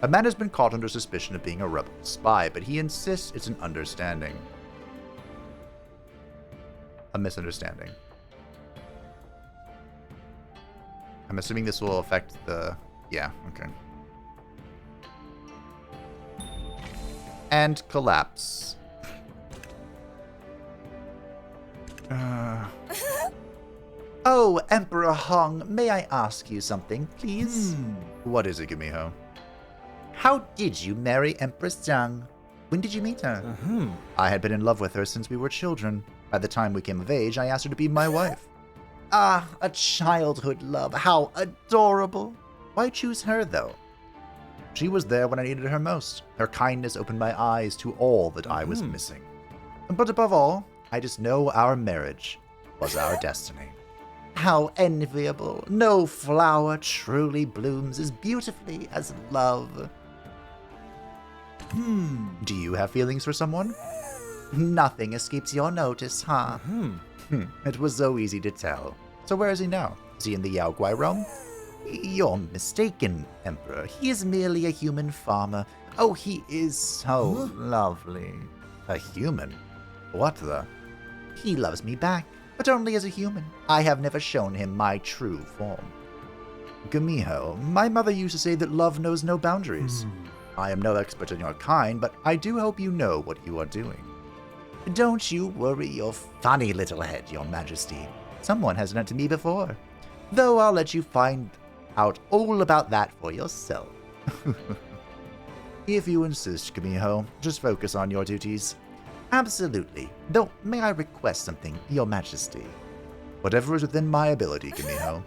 A man has been caught under suspicion of being a rebel spy, but he insists it's an understanding. A misunderstanding. I'm assuming this will affect the... Yeah, okay. And collapse. Oh, Emperor Hong, may I ask you something, please? What is it, Gumiho? How did you marry Empress Zhang? When did you meet her? I had been in love with her since we were children. By the time we came of age, I asked her to be my wife. Ah, a childhood love. How adorable. Why choose her, though? She was there when I needed her most. Her kindness opened my eyes to all that I was missing. But above all, I just know our marriage was our destiny. How enviable. No flower truly blooms as beautifully as love. Do you have feelings for someone? Nothing escapes your notice, huh? It was so easy to tell. So where is he now? Is he in the Yaoguai realm? You're mistaken, Emperor. He is merely a human farmer. Oh, he is so lovely. A human? What the? He loves me back, but only as a human. I have never shown him my true form. Gumiho, my mother used to say that love knows no boundaries. I am no expert in your kind, but I do hope you know what you are doing. Don't you worry your funny little head, your majesty. Someone has done it to me before. Though I'll let you find out all about that for yourself. If you insist, Gumiho, just focus on your duties. Absolutely. Though, may I request something, your majesty? Whatever is within my ability, Gumiho.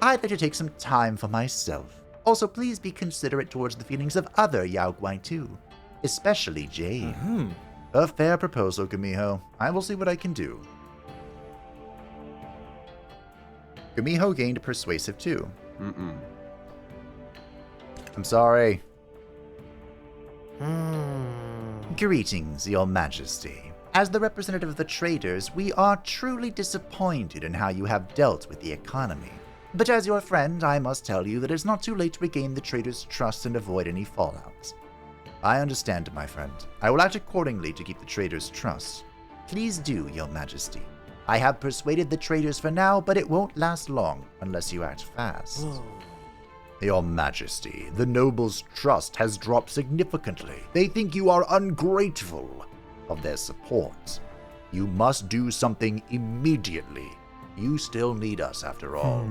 I'd like to take some time for myself. Also, please be considerate towards the feelings of other Yaoguai too. Especially Jane. A fair proposal, Gumiho. I will see what I can do. Gumiho gained persuasive too. I'm sorry. Greetings, your majesty. As the representative of the traders, we are truly disappointed in how you have dealt with the economy. But as your friend, I must tell you that it's not too late to regain the traders' trust and avoid any fallout. I understand, my friend. I will act accordingly to keep the traders' trust. Please do, your majesty. I have persuaded the traders for now, but it won't last long unless you act fast. Your majesty, the nobles' trust has dropped significantly. They think you are ungrateful of their support. You must do something immediately. You still need us, after all.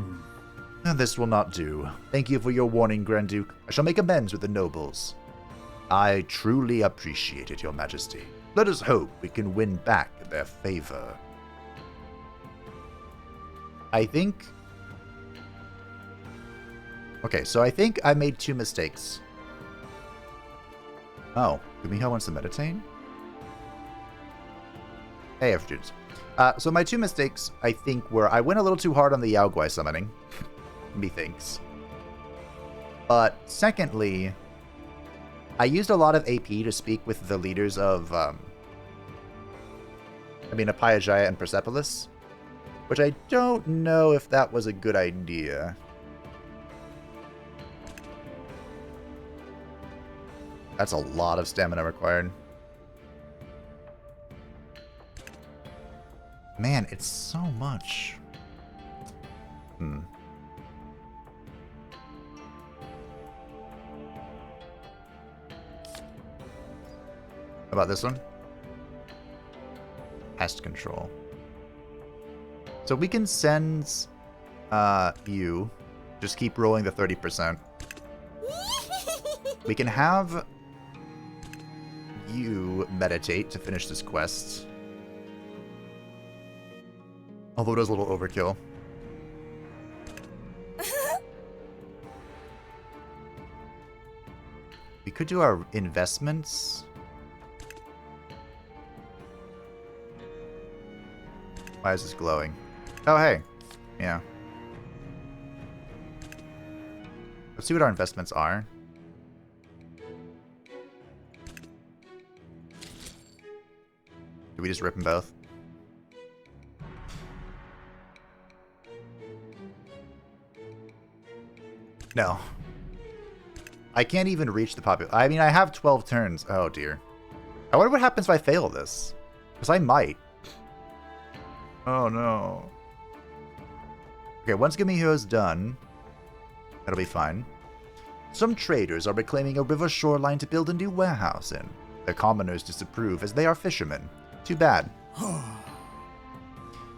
This will not do. Thank you for your warning, Grand Duke. I shall make amends with the nobles. I truly appreciate it, Your Majesty. Let us hope we can win back their favor. I think... Okay, so I think I made 2 mistakes. Oh, Gumiho wants to meditate? Hey, students. So my 2 mistakes, I think, were I went a little too hard on the Yaoguai summoning. Methinks. But secondly, I used a lot of AP to speak with the leaders of, Apayajaya and Persepolis, which I don't know if that was a good idea. That's a lot of stamina required. Man, it's so much. How about this one? Pest control. So we can send you. Just keep rolling the 30%. We can have you meditate to finish this quest. Although it is a little overkill. We could do our investments. Why is this glowing? Oh, hey. Yeah. Let's see what our investments are. Do we just rip them both? No. I can't even reach the population. I mean, I have 12 turns. Oh, dear. I wonder what happens if I fail this. Because I might. Oh, no. Okay, once Gumiho is done, that'll be fine. Some traders are reclaiming a river shoreline to build a new warehouse in. The commoners disapprove, as they are fishermen. Too bad.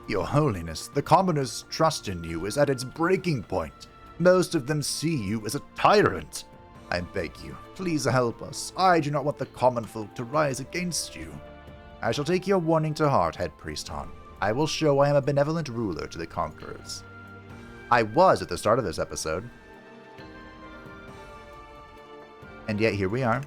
Your Holiness, the commoners' trust in you is at its breaking point. Most of them see you as a tyrant. I beg you, please help us. I do not want the common folk to rise against you. I shall take your warning to heart, Head Priest Han. I will show I am a benevolent ruler to the conquerors. I was at the start of this episode. And yet here we are.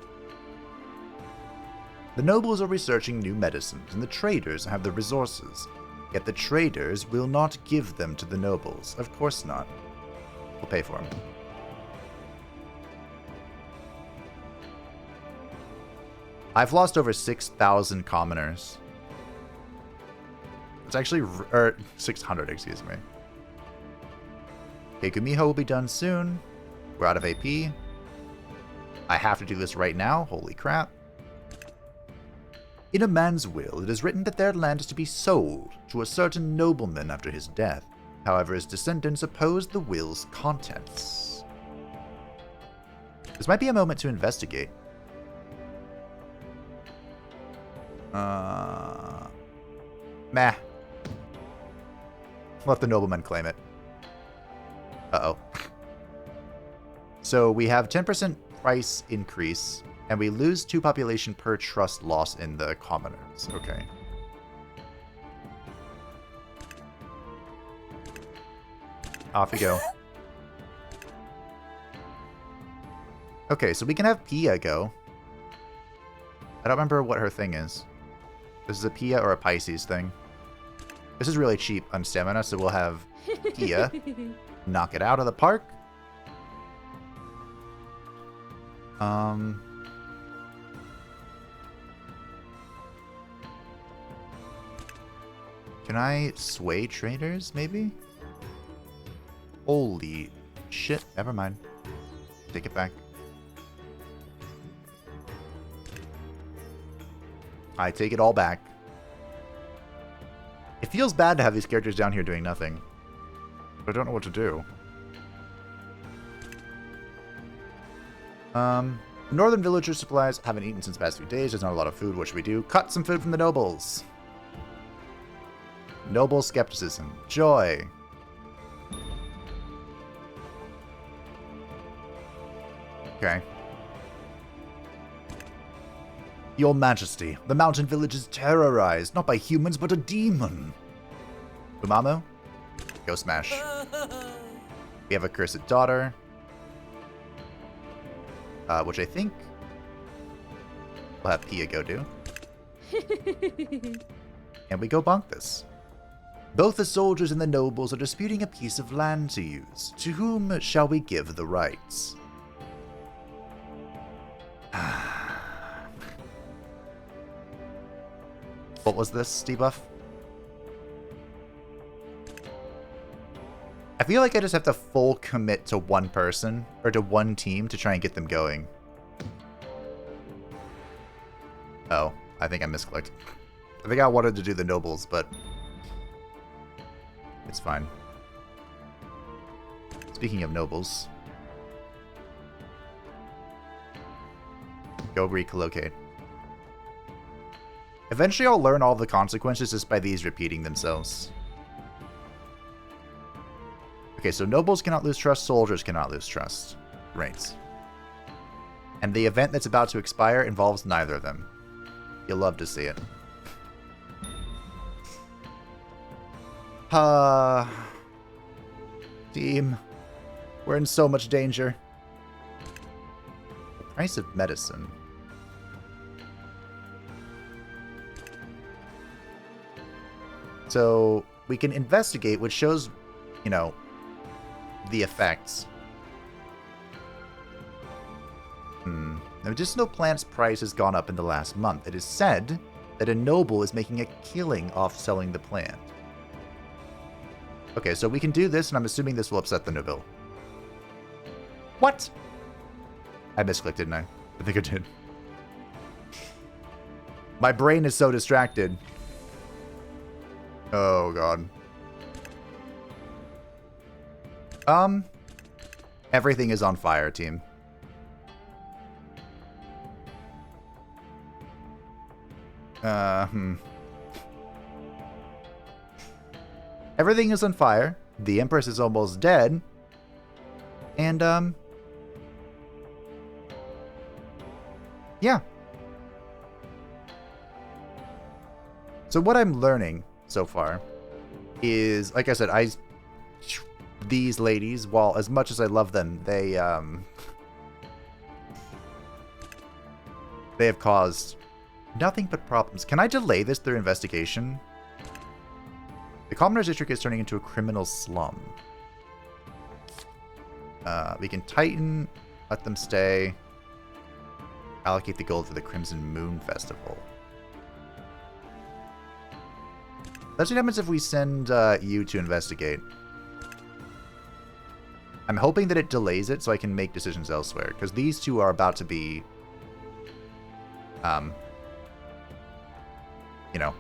The nobles are researching new medicines, and the traders have the resources. Yet the traders will not give them to the nobles. Of course not. We'll pay for them. I've lost over 6,000 commoners. It's actually... 600, excuse me. Okay, Gumiho will be done soon. We're out of AP. I have to do this right now. Holy crap. In a man's will, it is written that their land is to be sold to a certain nobleman after his death. However, his descendants oppose the will's contents. This might be a moment to investigate. Meh. Let the nobleman claim it. Uh-oh. So we have 10% price increase, and we lose 2 population per trust loss in the commoners. Okay. Off we go. Okay, so we can have Pia go. I don't remember what her thing is. This is a Pia or a Pisces thing. This is really cheap on stamina, so we'll have Pia knock it out of the park. Can I sway traders, maybe? Holy shit, never mind. Take it back. I take it all back. It feels bad to have these characters down here doing nothing. But I don't know what to do. Northern villager supplies. Haven't eaten since the past few days. There's not a lot of food. What should we do? Cut some food from the nobles. Noble skepticism. Joy. Okay. Your Majesty, the mountain village is terrorized, not by humans, but a demon. Umamo, go smash. We have a cursed daughter. Which I think we'll have Pia go do. And we go bonk this. Both the soldiers and the nobles are disputing a piece of land to use. To whom shall we give the rights? What was this, debuff? I feel like I just have to full commit to one person, or to one team, to try and get them going. Oh, I think I misclicked. I think I wanted to do the nobles, but it's fine. Speaking of nobles, go relocate. Eventually I'll learn all the consequences just by these repeating themselves. Okay, so nobles cannot lose trust, soldiers cannot lose trust. Great. And the event that's about to expire involves neither of them. You'll love to see it. Team, we're in so much danger. The price of medicine. So we can investigate, which shows, you know, the effects. The medicinal plant's price has gone up in the last month. It is said that a noble is making a killing off selling the plant. Okay, so we can do this, and I'm assuming this will upset the noble. What? I misclicked, didn't I? I think I did. My brain is so distracted. Oh, God. Everything is on fire, team. Everything is on fire. The Empress is almost dead. And, yeah. So what I'm learning so far is, like I said, these ladies, while as much as I love them, they have caused nothing but problems. Can I delay this through investigation? The Commoner's District is turning into a criminal slum. We can tighten, let them stay, allocate the gold for the Crimson Moon Festival. That's what happens if we send you to investigate. I'm hoping that it delays it so I can make decisions elsewhere, because these two are about to be, you know,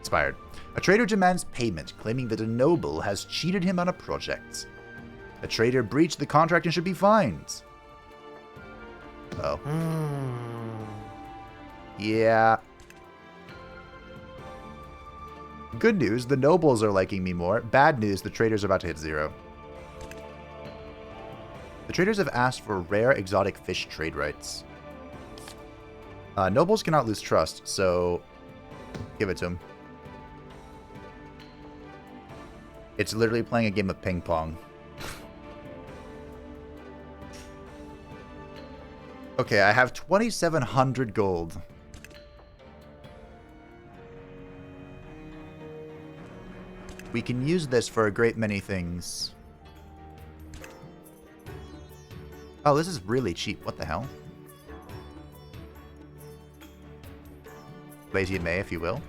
expired. A trader demands payment, claiming that a noble has cheated him on a project. A trader breached the contract and should be fined. Oh. Yeah. Good news, the nobles are liking me more. Bad news, the traders are about to hit 0. The traders have asked for rare exotic fish trade rights. Nobles cannot lose trust, so give it to them. It's literally playing a game of ping pong. Okay, I have 2,700 gold. We can use this for a great many things. Oh, this is really cheap. What the hell? Lazy May, if you will.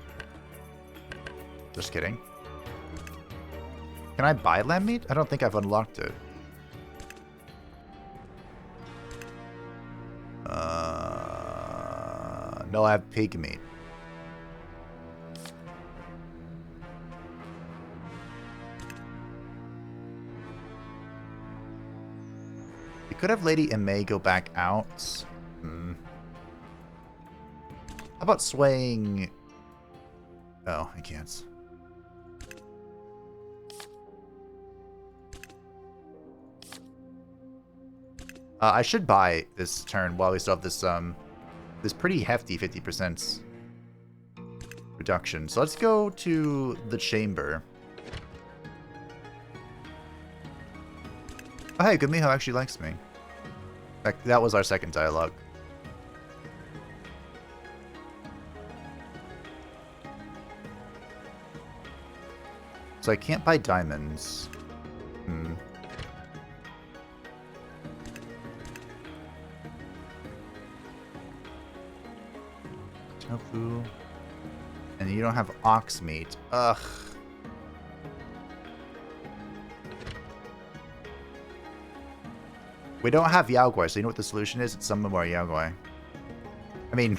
Just kidding. Can I buy lamb meat? I don't think I've unlocked it. No, I have pig meat. We could have Lady May go back out. How about swaying... Oh, I can't. I should buy this turn while we still have this pretty hefty 50% reduction. So let's go to the chamber. Oh, hey, Gumiho actually likes me. That was our second dialogue. So I can't buy diamonds. Tofu. And you don't have ox meat. Ugh. We don't have Yaoguai, so you know what the solution is? It's summon more Yaoguai. I mean,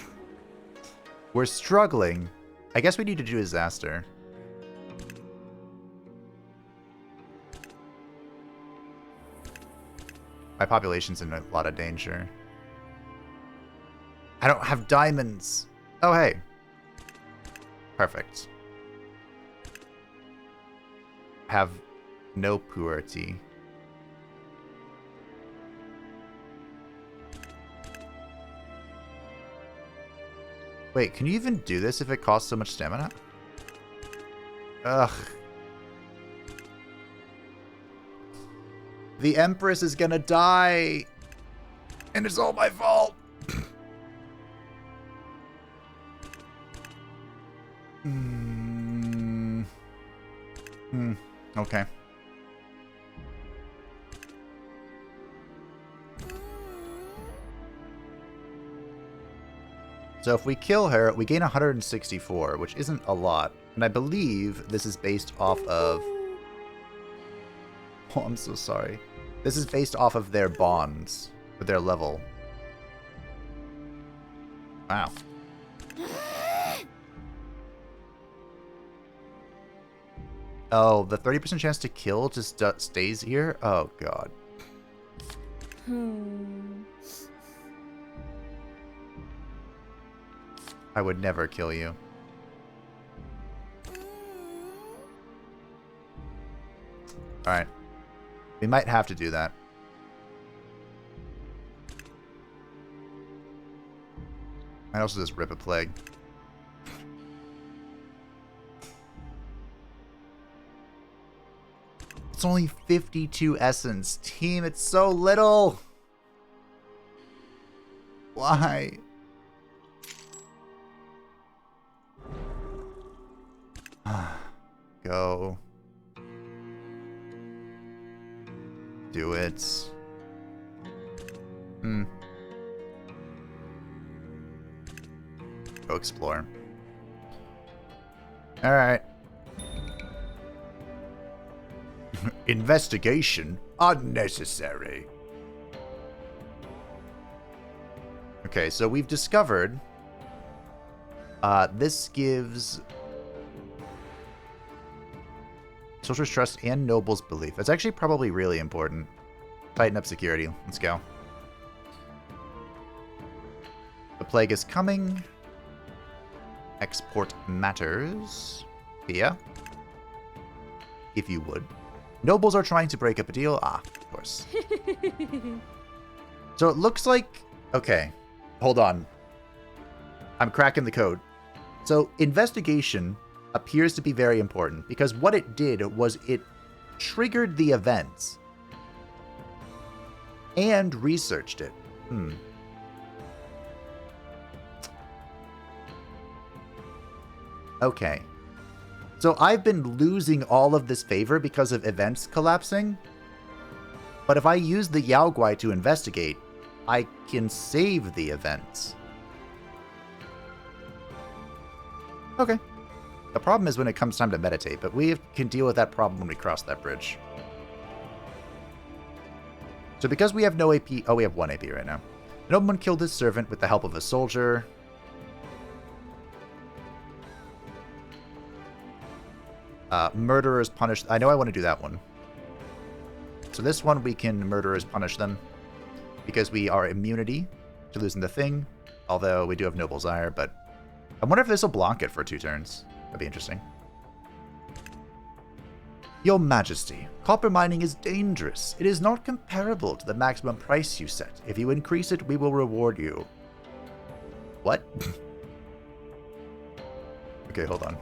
we're struggling. I guess we need to do a disaster. My population's in a lot of danger. I don't have diamonds. Oh, hey. Perfect. Have no purity. Wait, can you even do this if it costs so much stamina? Ugh. The Empress is gonna die! And it's all my fault! Okay. So if we kill her, we gain 164, which isn't a lot. And I believe this is based off of... Oh, I'm so sorry. This is based off of their bonds, with their level. Wow. Oh, the 30% chance to kill just stays here? Oh, God. I would never kill you. Alright. We might have to do that. Might also just rip a plague. It's only 52 essence. Team, it's so little! Why? Go. Do it. Go explore. Alright. Investigation unnecessary. Okay, so we've discovered this gives Soldier's trust and noble's belief. That's actually probably really important. Tighten up security. Let's go. The plague is coming. Export matters. Yeah. If you would. Nobles are trying to break up a deal. Ah, of course. So it looks like... Okay. Hold on. I'm cracking the code. So investigation appears to be very important because what it did was it triggered the events and researched it. Okay. So I've been losing all of this favor because of events collapsing. But if I use the Yaoguai to investigate, I can save the events. Okay. The problem is when it comes time to meditate, but we can deal with that problem when we cross that bridge. So because we have no AP... Oh, we have 1 AP right now. The nobleman killed his servant with the help of a soldier. Murderers punished... I know I want to do that one. So this one we can murderers punish them. Because we are immunity to losing the thing. Although we do have Noble's Ire, but... I wonder if this will block it for 2 turns. That'd be interesting. Your Majesty, copper mining is dangerous. It is not comparable to the maximum price you set. If you increase it, we will reward you. What? Okay, hold on.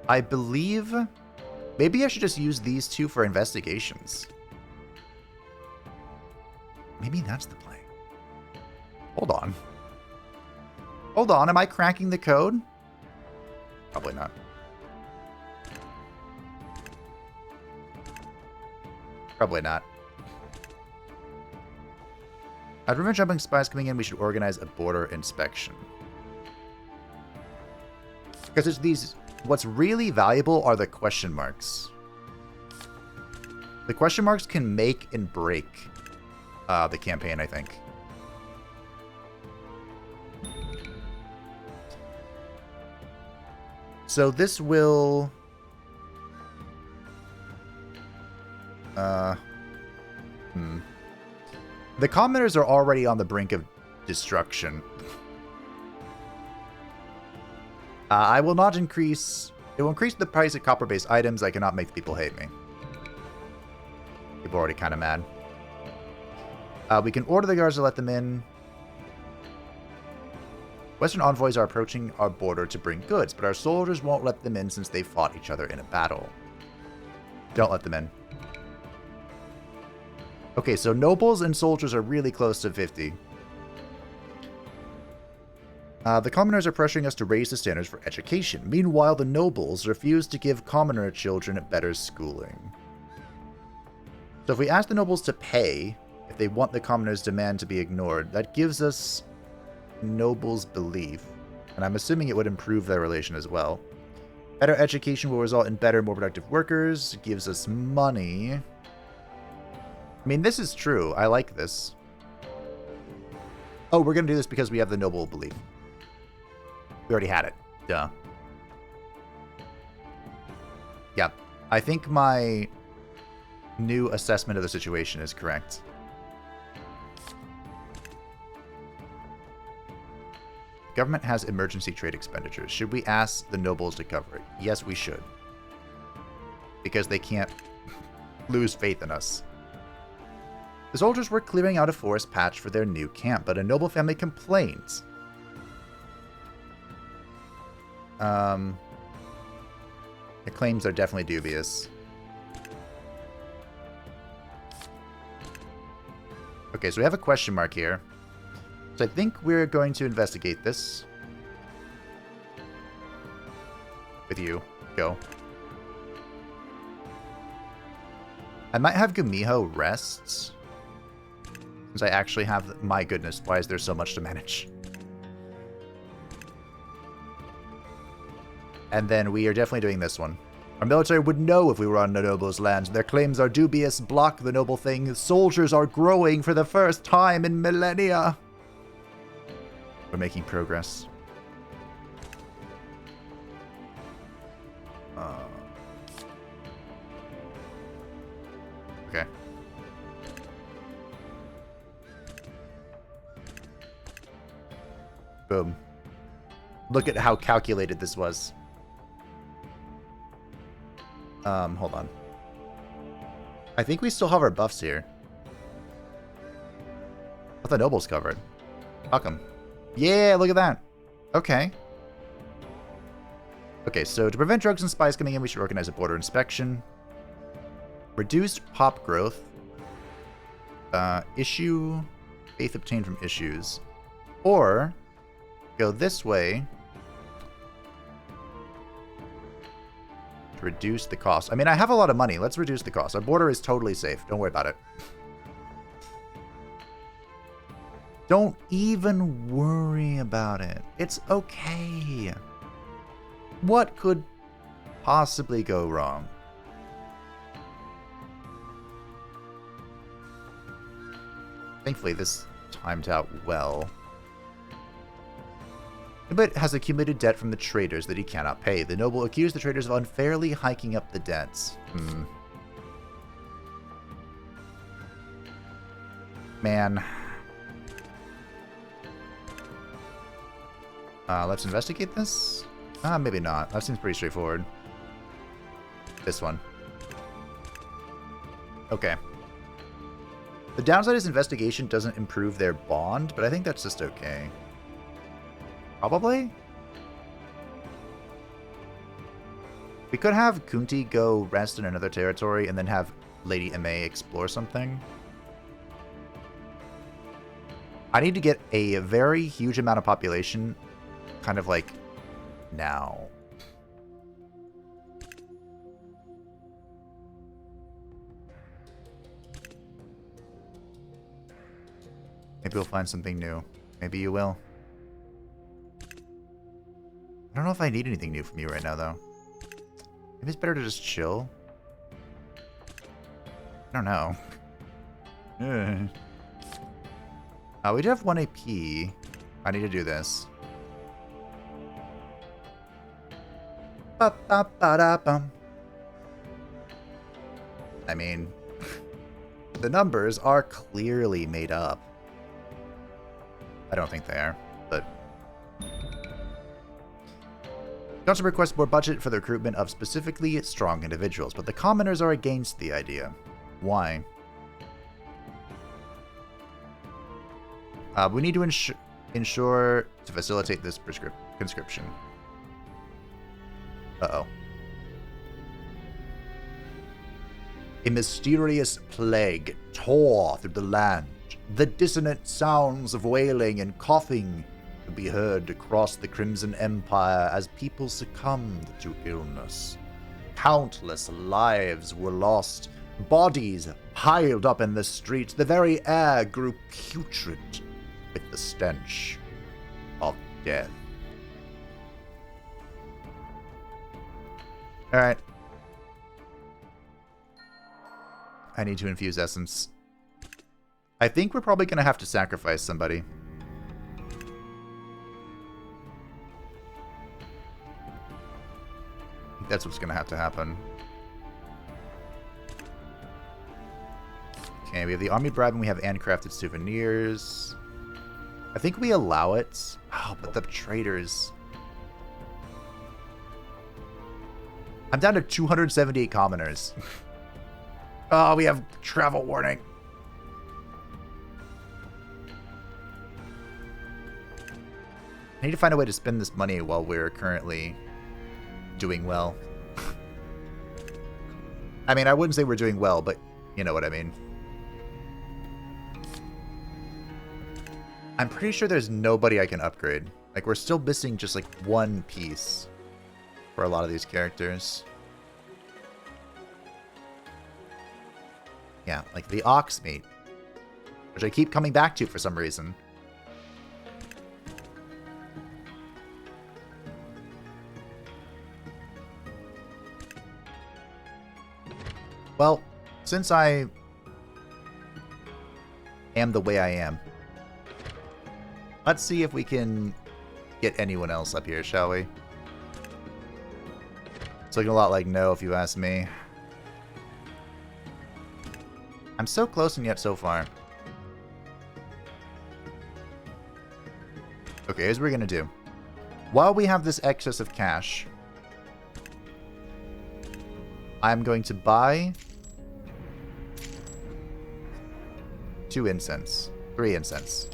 I believe... Maybe I should just use these two for investigations. Maybe that's the play. Hold on. Hold on, am I cracking the code? Probably not. Probably not. To prevent jumping spies coming in, we should organize a border inspection. Because it's these... What's really valuable are the question marks. The question marks can make and break the campaign, I think. So this will... The commoners are already on the brink of destruction. I will not increase... It will increase the price of copper-based items. I cannot make people hate me. People are already kind of mad. We can order the guards to let them in. Western envoys are approaching our border to bring goods, but our soldiers won't let them in since they fought each other in a battle. Don't let them in. Okay, so nobles and soldiers are really close to 50. The commoners are pressuring us to raise the standards for education. Meanwhile, the nobles refuse to give commoner children better schooling. So if we ask the nobles to pay, if they want the commoners' demand to be ignored, that gives us nobles' belief. And I'm assuming it would improve their relation as well. Better education will result in better, more productive workers. Gives us money. I mean, this is true. I like this. Oh, we're going to do this because we have the noble belief. We already had it. Duh. Yeah. I think my new assessment of the situation is correct. Government has emergency trade expenditures. Should we ask the nobles to cover it? Yes, we should. Because they can't lose faith in us. The soldiers were clearing out a forest patch for their new camp, but a noble family complains. The claims are definitely dubious. Okay, so we have a question mark here. So I think we're going to investigate this. With you. Go. I might have Gumiho rest. Since I actually have... My goodness, why is there so much to manage? And then we are definitely doing this one. Our military would know if we were on the nobles' lands. Their claims are dubious. Block the noble thing. Soldiers are growing for the first time in millennia. We're making progress. Okay. Boom. Look at how calculated this was. Hold on. I think we still have our buffs here. I thought the nobles covered. Fuck 'em. Yeah, look at that. Okay. Okay, so to prevent drugs and spies coming in, we should organize a border inspection. Reduced pop growth. Issue. Faith obtained from issues. Or go this way. To reduce the cost. I mean, I have a lot of money. Let's reduce the cost. Our border is totally safe. Don't worry about it. Don't even worry about it. It's okay. What could possibly go wrong? Thankfully, this timed out well. But has accumulated debt from the traders that he cannot pay. The noble accused the traders of unfairly hiking up the debts. Man. Let's investigate this. Maybe not. That seems pretty straightforward. This one. Okay. The downside is investigation doesn't improve their bond, but I think that's just okay. Probably? We could have Kunti go rest in another territory and then have Lady Ame explore something. I need to get a very huge amount of population, kind of like now. Maybe we'll find something new. Maybe you will. I don't know if I need anything new from you right now, though. Maybe it's better to just chill. I don't know. We do have 1 AP. I need to do this. Ba-ba-ba-da-bum. I mean, the numbers are clearly made up. I don't think they are, but... Council requests more budget for the recruitment of specifically strong individuals, but the commoners are against the idea. Why? We need to ensure to facilitate this conscription. Uh-oh. A mysterious plague tore through the land. The dissonant sounds of wailing and coughing could be heard across the Crimson Empire as people succumbed to illness. Countless lives were lost. Bodies piled up in the streets. The very air grew putrid with the stench of death. Alright. I need to infuse essence. I think we're probably going to have to sacrifice somebody. I think that's what's going to have to happen. Okay, we have the army bribe and we have handcrafted souvenirs. I think we allow it. Oh, but the traders. I'm down to 278 commoners. Oh, we have travel warning. I need to find a way to spend this money while we're currently doing well. I mean, I wouldn't say we're doing well, but you know what I mean. I'm pretty sure there's nobody I can upgrade. Like, we're still missing just, like, one piece for a lot of these characters. Yeah, like the ox meat, which I keep coming back to for some reason. Well, since I am the way I am, let's see if we can get anyone else up here, shall we? It's looking a lot like no, if you ask me. I'm so close and yet so far. Okay, here's what we're going to do. While we have this excess of cash, I'm going to buy 2 incense, 3 incense.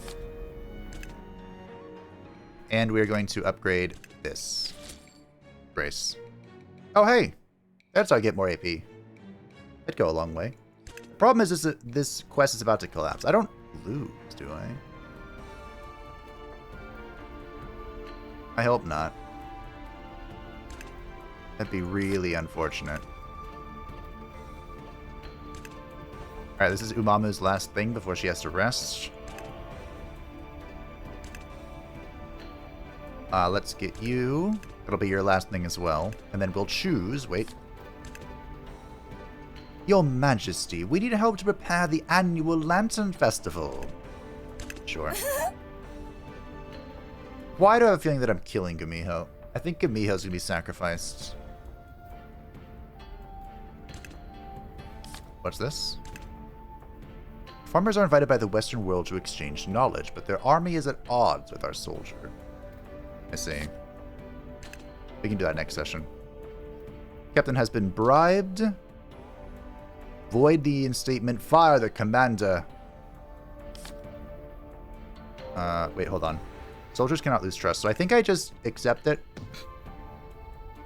And we're going to upgrade this brace. Oh, hey! That's how I get more AP. That'd go a long way. The problem is that this quest is about to collapse. I don't lose, do I? I hope not. That'd be really unfortunate. Alright, this is Umamu's last thing before she has to rest. Let's get you. It'll be your last thing as well. And then we'll choose... Wait. Your Majesty, we need help to prepare the annual Lantern Festival. Sure. Why do I have a feeling that I'm killing Gumiho? I think Gumiho's gonna be sacrificed. What's this? Farmers are invited by the Western world to exchange knowledge, but their army is at odds with our soldier. I see. We can do that next session. Captain has been bribed. Void the instatement. Fire the commander. Wait, hold on. Soldiers cannot lose trust. So I think I just accept it.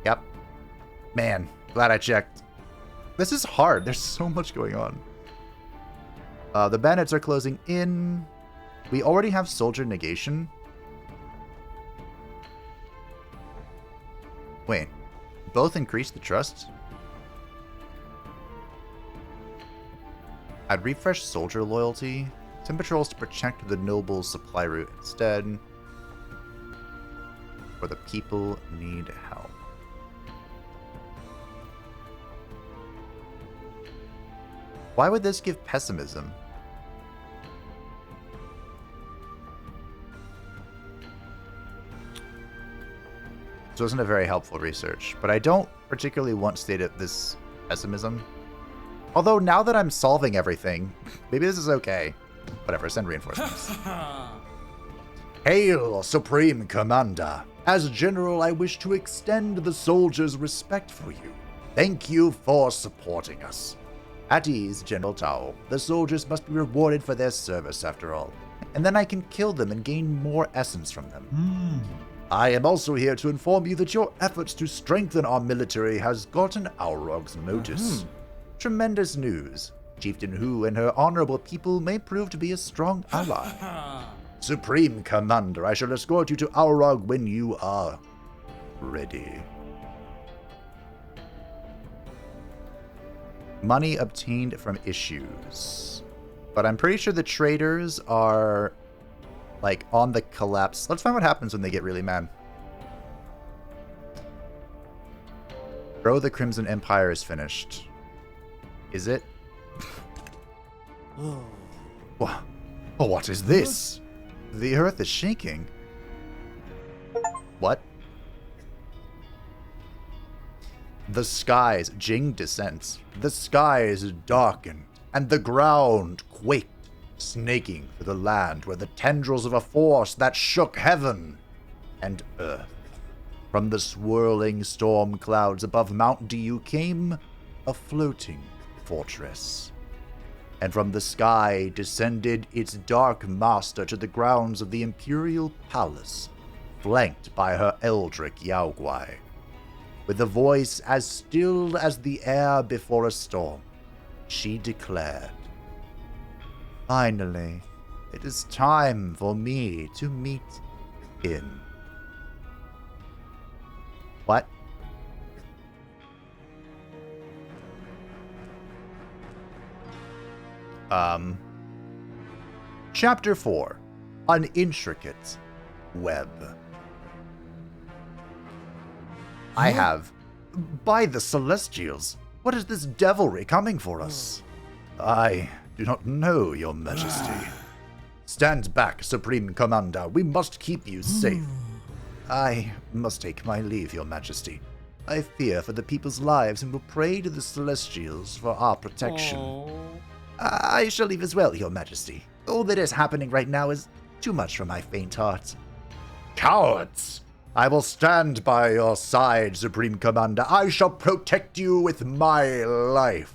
Yep. Man, glad I checked. This is hard. There's so much going on. The bandits are closing in. We already have soldier negation. Wait. Both increase the trust? I'd refresh soldier loyalty. Send patrols to protect the noble supply route instead. For the people need help. Why would this give pessimism? This wasn't a very helpful research, but I don't particularly want stated this pessimism. Although now that I'm solving everything, maybe this is okay. Whatever, send reinforcements. Hail, Supreme Commander! As General, I wish to extend the soldiers' respect for you. Thank you for supporting us. At ease, General Tao. The soldiers must be rewarded for their service, after all. And then I can kill them and gain more essence from them. I am also here to inform you that your efforts to strengthen our military has gotten Aurog's notice. Tremendous news. Chieftain Hu and her honorable people may prove to be a strong ally. Supreme Commander, I shall escort you to Aurog when you are ready. Money obtained from issues. But I'm pretty sure the traders are, like, on the collapse. Let's find what happens when they get really mad. Bro, the Crimson Empire is finished. Is it? What is this? The earth is shaking. What? The skies, Jing descends. The skies darkened, and the ground quaked, snaking through the land were the tendrils of a force that shook heaven and earth. From the swirling storm clouds above Mount Diu came a floating fortress. And from the sky descended its dark master to the grounds of the Imperial Palace, flanked by her eldritch Yaoguai. With a voice as still as the air before a storm, she declared, "Finally, it is time for me to meet him." What? Chapter 4. An Intricate Web. I have... By the Celestials, what is this devilry coming for us? I do not know, Your Majesty. Stand back, Supreme Commander. We must keep you safe. I must take my leave, Your Majesty. I fear for the people's lives and will pray to the Celestials for our protection. I shall leave as well, Your Majesty. All that is happening right now is too much for my faint heart. Cowards! I will stand by your side, Supreme Commander. I shall protect you with my life.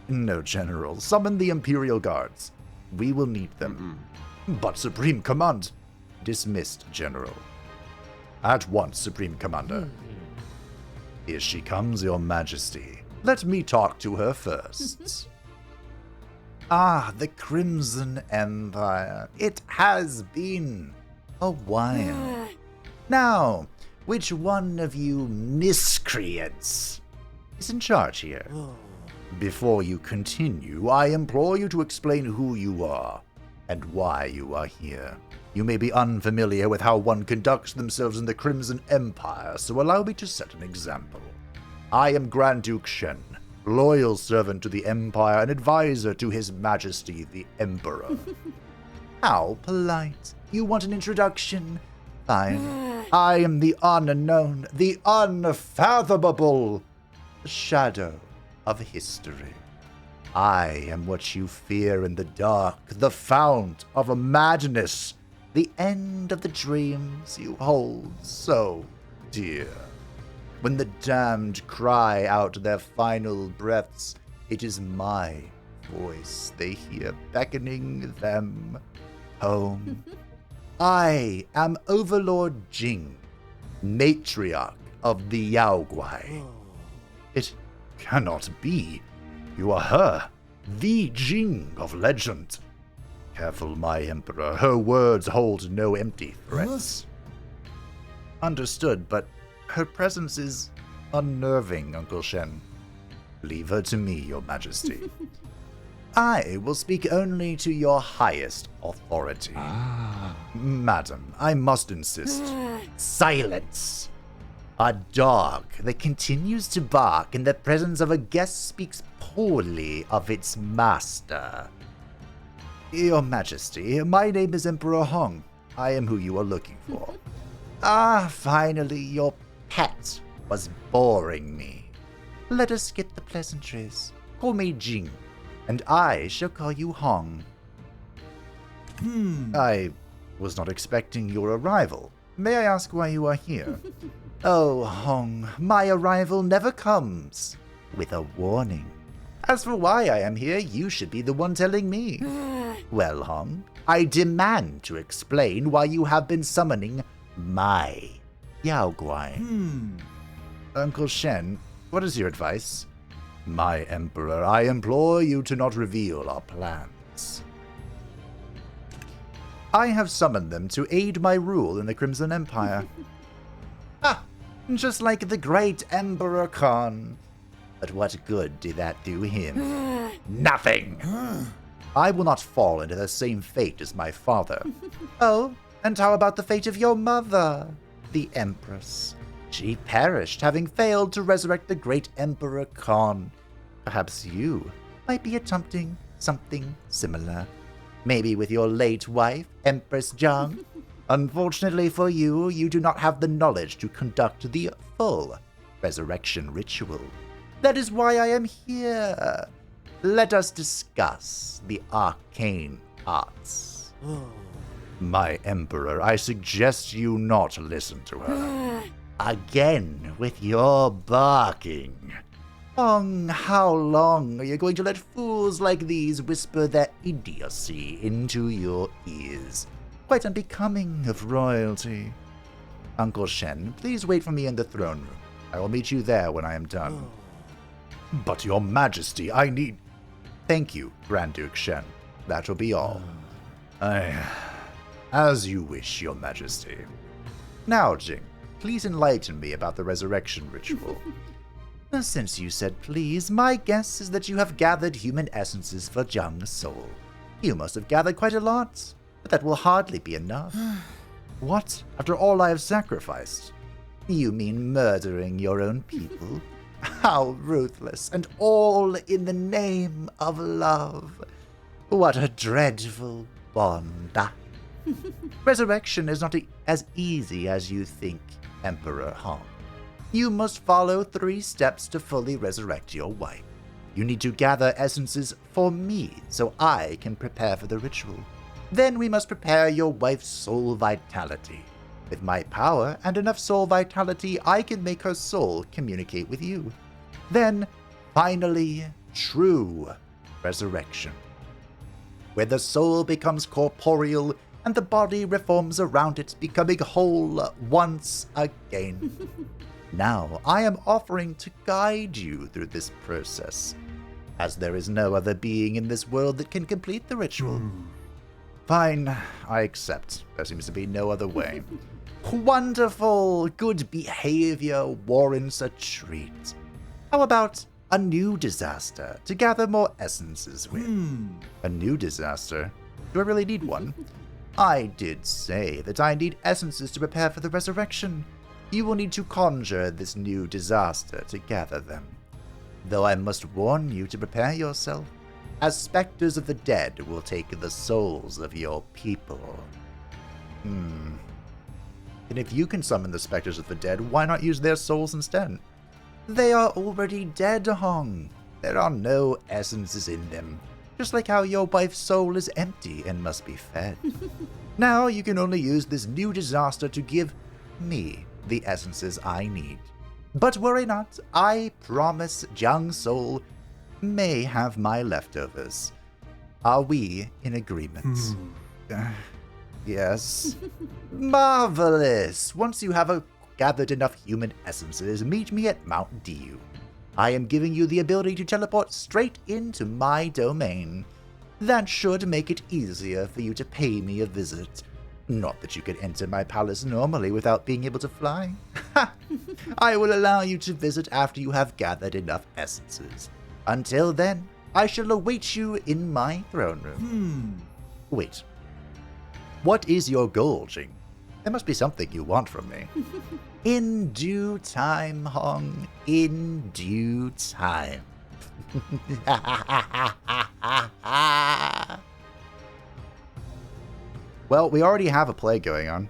No, General. Summon the Imperial Guards. We will need them. But Supreme Command... Dismissed, General. At once, Supreme Commander. Here she comes, Your Majesty. Let me talk to her first. Ah, the Crimson Empire. It has been a while. Now, which one of you miscreants is in charge here? Before you continue, I implore you to explain who you are and why you are here. You may be unfamiliar with how one conducts themselves in the Crimson Empire, so allow me to set an example. I am Grand Duke Shen, loyal servant to the Empire and advisor to His Majesty the Emperor. How polite. You want an introduction? Fine. I am the unknown, the unfathomable shadow of history. I am what you fear in the dark, the fount of a madness, the end of the dreams you hold so dear. When the damned cry out their final breaths, it is my voice they hear beckoning them home. I am Overlord Jing, matriarch of the Yaoguai. It cannot be. You are her, the Jing of legend. Careful, my Emperor. Her words hold no empty threats. Understood, but her presence is unnerving, Uncle Shen. Leave her to me, Your Majesty. I will speak only to your highest authority. Madam, I must insist. Silence! A dog that continues to bark in the presence of a guest speaks poorly of its master. Your Majesty, my name is Emperor Hong. I am who you are looking for. Finally, your pet was boring me. Let us skip the pleasantries. Call me Jing, and I shall call you Hong. I was not expecting your arrival. May I ask why you are here? Oh, Hong, my arrival never comes with a warning. As for why I am here, you should be the one telling me. Well, Hong, I demand to explain why you have been summoning my Yaoguai. Uncle Shen, what is your advice? My Emperor, I implore you to not reveal our plans. I have summoned them to aid my rule in the Crimson Empire. Just like the great Emperor Khan. But what good did that do him? Nothing! I will not fall into the same fate as my father. Oh, and how about the fate of your mother, the Empress? She perished, having failed to resurrect the great Emperor Khan. Perhaps you might be attempting something similar. Maybe with your late wife, Empress Jiang. Unfortunately for you, you do not have the knowledge to conduct the full resurrection ritual. That is why I am here. Let us discuss the arcane arts. My Emperor, I suggest you not listen to her. Again with your barking. Hong, how long are you going to let fools like these whisper their idiocy into your ears? Quite unbecoming of royalty. Uncle Shen, please wait for me in the throne room. I will meet you there when I am done. But your Majesty, I need... Thank you, Grand Duke Shen. That will be all. As you wish, Your Majesty. Now, Jing, please enlighten me about the resurrection ritual. Since you said please, my guess is that you have gathered human essences for Jiang's soul. You must have gathered quite a lot, but that will hardly be enough. What? After all I have sacrificed? You mean murdering your own people? How ruthless, and all in the name of love. What a dreadful bond. Resurrection is not as easy as you think, Emperor Hong. You must follow 3 steps to fully resurrect your wife. You need to gather essences for me so I can prepare for the ritual. Then we must prepare your wife's soul vitality. With my power and enough soul vitality, I can make her soul communicate with you. Then, finally, true resurrection, where the soul becomes corporeal and the body reforms around it, becoming whole once again. Now, I am offering to guide you through this process, as there is no other being in this world that can complete the ritual. Fine, I accept. There seems to be no other way. Wonderful! Good behavior warrants a treat. How about a new disaster to gather more essences with? A new disaster? Do I really need one? I did say that I need essences to prepare for the resurrection. You will need to conjure this new disaster to gather them. Though I must warn you to prepare yourself, as specters of the dead will take the souls of your people. And if you can summon the specters of the dead, why not use their souls instead? They are already dead, Hong. There are no essences in them, just like how your wife's soul is empty and must be fed. Now you can only use this new disaster to give me the essences I need. But worry not, I promise Jiang Soul may have my leftovers. Are we in agreement? Yes. Marvelous! Once you have gathered enough human essences, meet me at Mount Diu. I am giving you the ability to teleport straight into my domain. That should make it easier for you to pay me a visit. Not that you could enter my palace normally without being able to fly. I will allow you to visit after you have gathered enough essences. Until then, I shall await you in my throne room. Wait. What is your goal, Jing? There must be something you want from me. In due time, Hong. In due time. Well, we already have a play going on.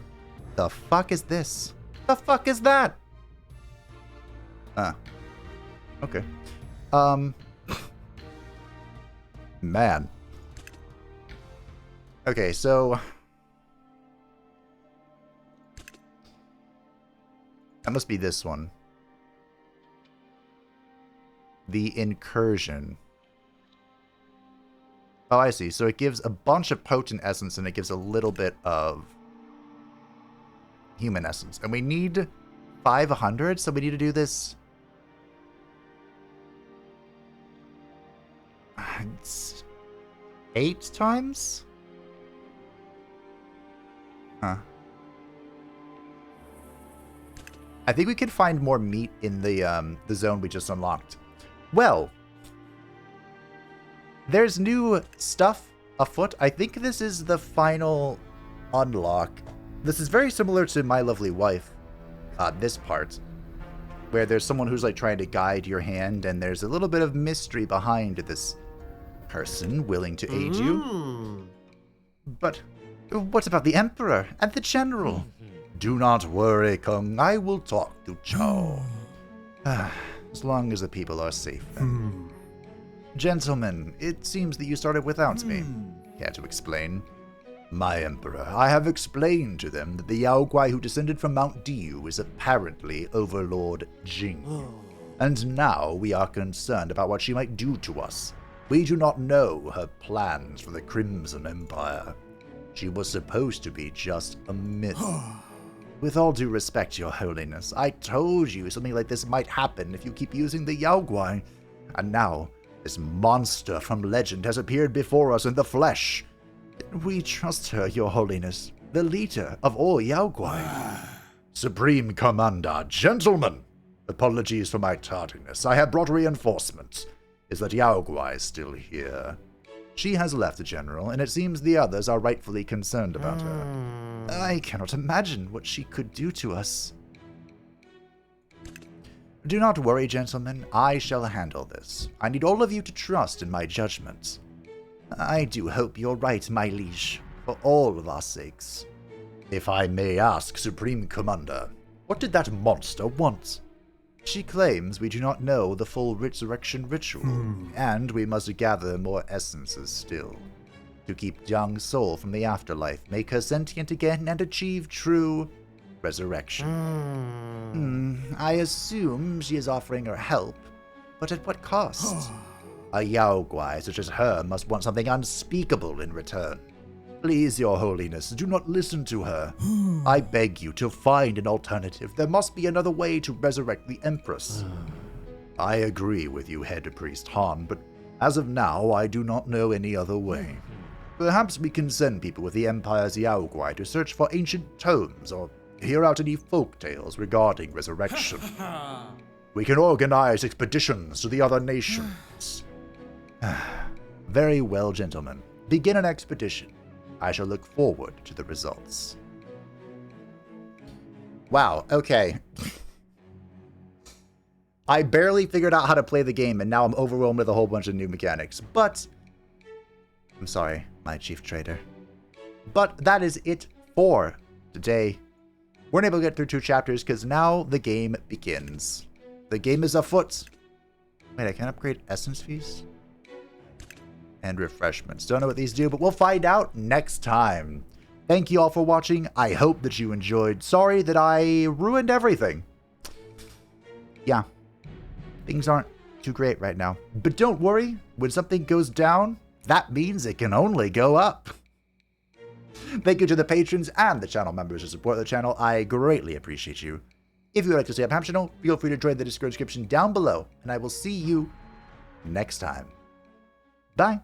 The fuck is this? The fuck is that? Okay. Man. Okay, so that must be this one. The incursion. Oh, I see. So it gives a bunch of potent essence and it gives a little bit of human essence. And we need 500, so we need to do this. It's 8 times? Huh. I think we could find more meat in the zone we just unlocked. Well, there's new stuff afoot. I think this is the final unlock. This is very similar to My Lovely Wife, this part, where there's someone who's like trying to guide your hand, and there's a little bit of mystery behind this person willing to aid you. But what about the Emperor and the General? Do not worry, Kung. I will talk to Chao. As long as the people are safe, then. Gentlemen, it seems that you started without me. Care to explain? My Emperor, I have explained to them that the Yaoguai who descended from Mount Diu is apparently Overlord Jing. And now we are concerned about what she might do to us. We do not know her plans for the Crimson Empire. She was supposed to be just a myth. With all due respect, Your Holiness, I told you something like this might happen if you keep using the Yaoguai. And now, this monster from legend has appeared before us in the flesh. We trust her, Your Holiness, the leader of all Yaoguai. Supreme Commander, gentlemen! Apologies for my tardiness. I have brought reinforcements. Is that Yaoguai still here? She has left the General, and it seems the others are rightfully concerned about her. I cannot imagine what she could do to us. Do not worry, gentlemen. I shall handle this. I need all of you to trust in my judgment. I do hope you're right, my liege, for all of our sakes. If I may ask, Supreme Commander, what did that monster want? She claims we do not know the full resurrection ritual, and we must gather more essences still. To keep Jiang's soul from the afterlife, make her sentient again, and achieve true resurrection. I assume she is offering her help, but at what cost? A Yaoguai such as her must want something unspeakable in return. Please, Your Holiness, do not listen to her. I beg you to find an alternative. There must be another way to resurrect the Empress. I agree with you, Head Priest Han, but as of now, I do not know any other way. Perhaps we can send people with the Empire's Yaoguai to search for ancient tomes or hear out any folk tales regarding resurrection. We can organize expeditions to the other nations. Very well, gentlemen. Begin an expedition. I shall look forward to the results. Wow, okay. I barely figured out how to play the game, and now I'm overwhelmed with a whole bunch of new mechanics. But I'm sorry, my chief trader. But that is it for today. Weren't able to get through 2 chapters because now the game begins. The game is afoot. Wait, I can upgrade essence fees? And refreshments. Don't know what these do, but we'll find out next time. Thank you all for watching. I hope that you enjoyed. Sorry that I ruined everything. yeah, things aren't too great right now. But don't worry, when something goes down, that means it can only go up. Thank you to the patrons and the channel members who support the channel. I greatly appreciate you. If you would like to stay up Ham channel, feel free to join the Discord description down below, and I will see you next time. Bye.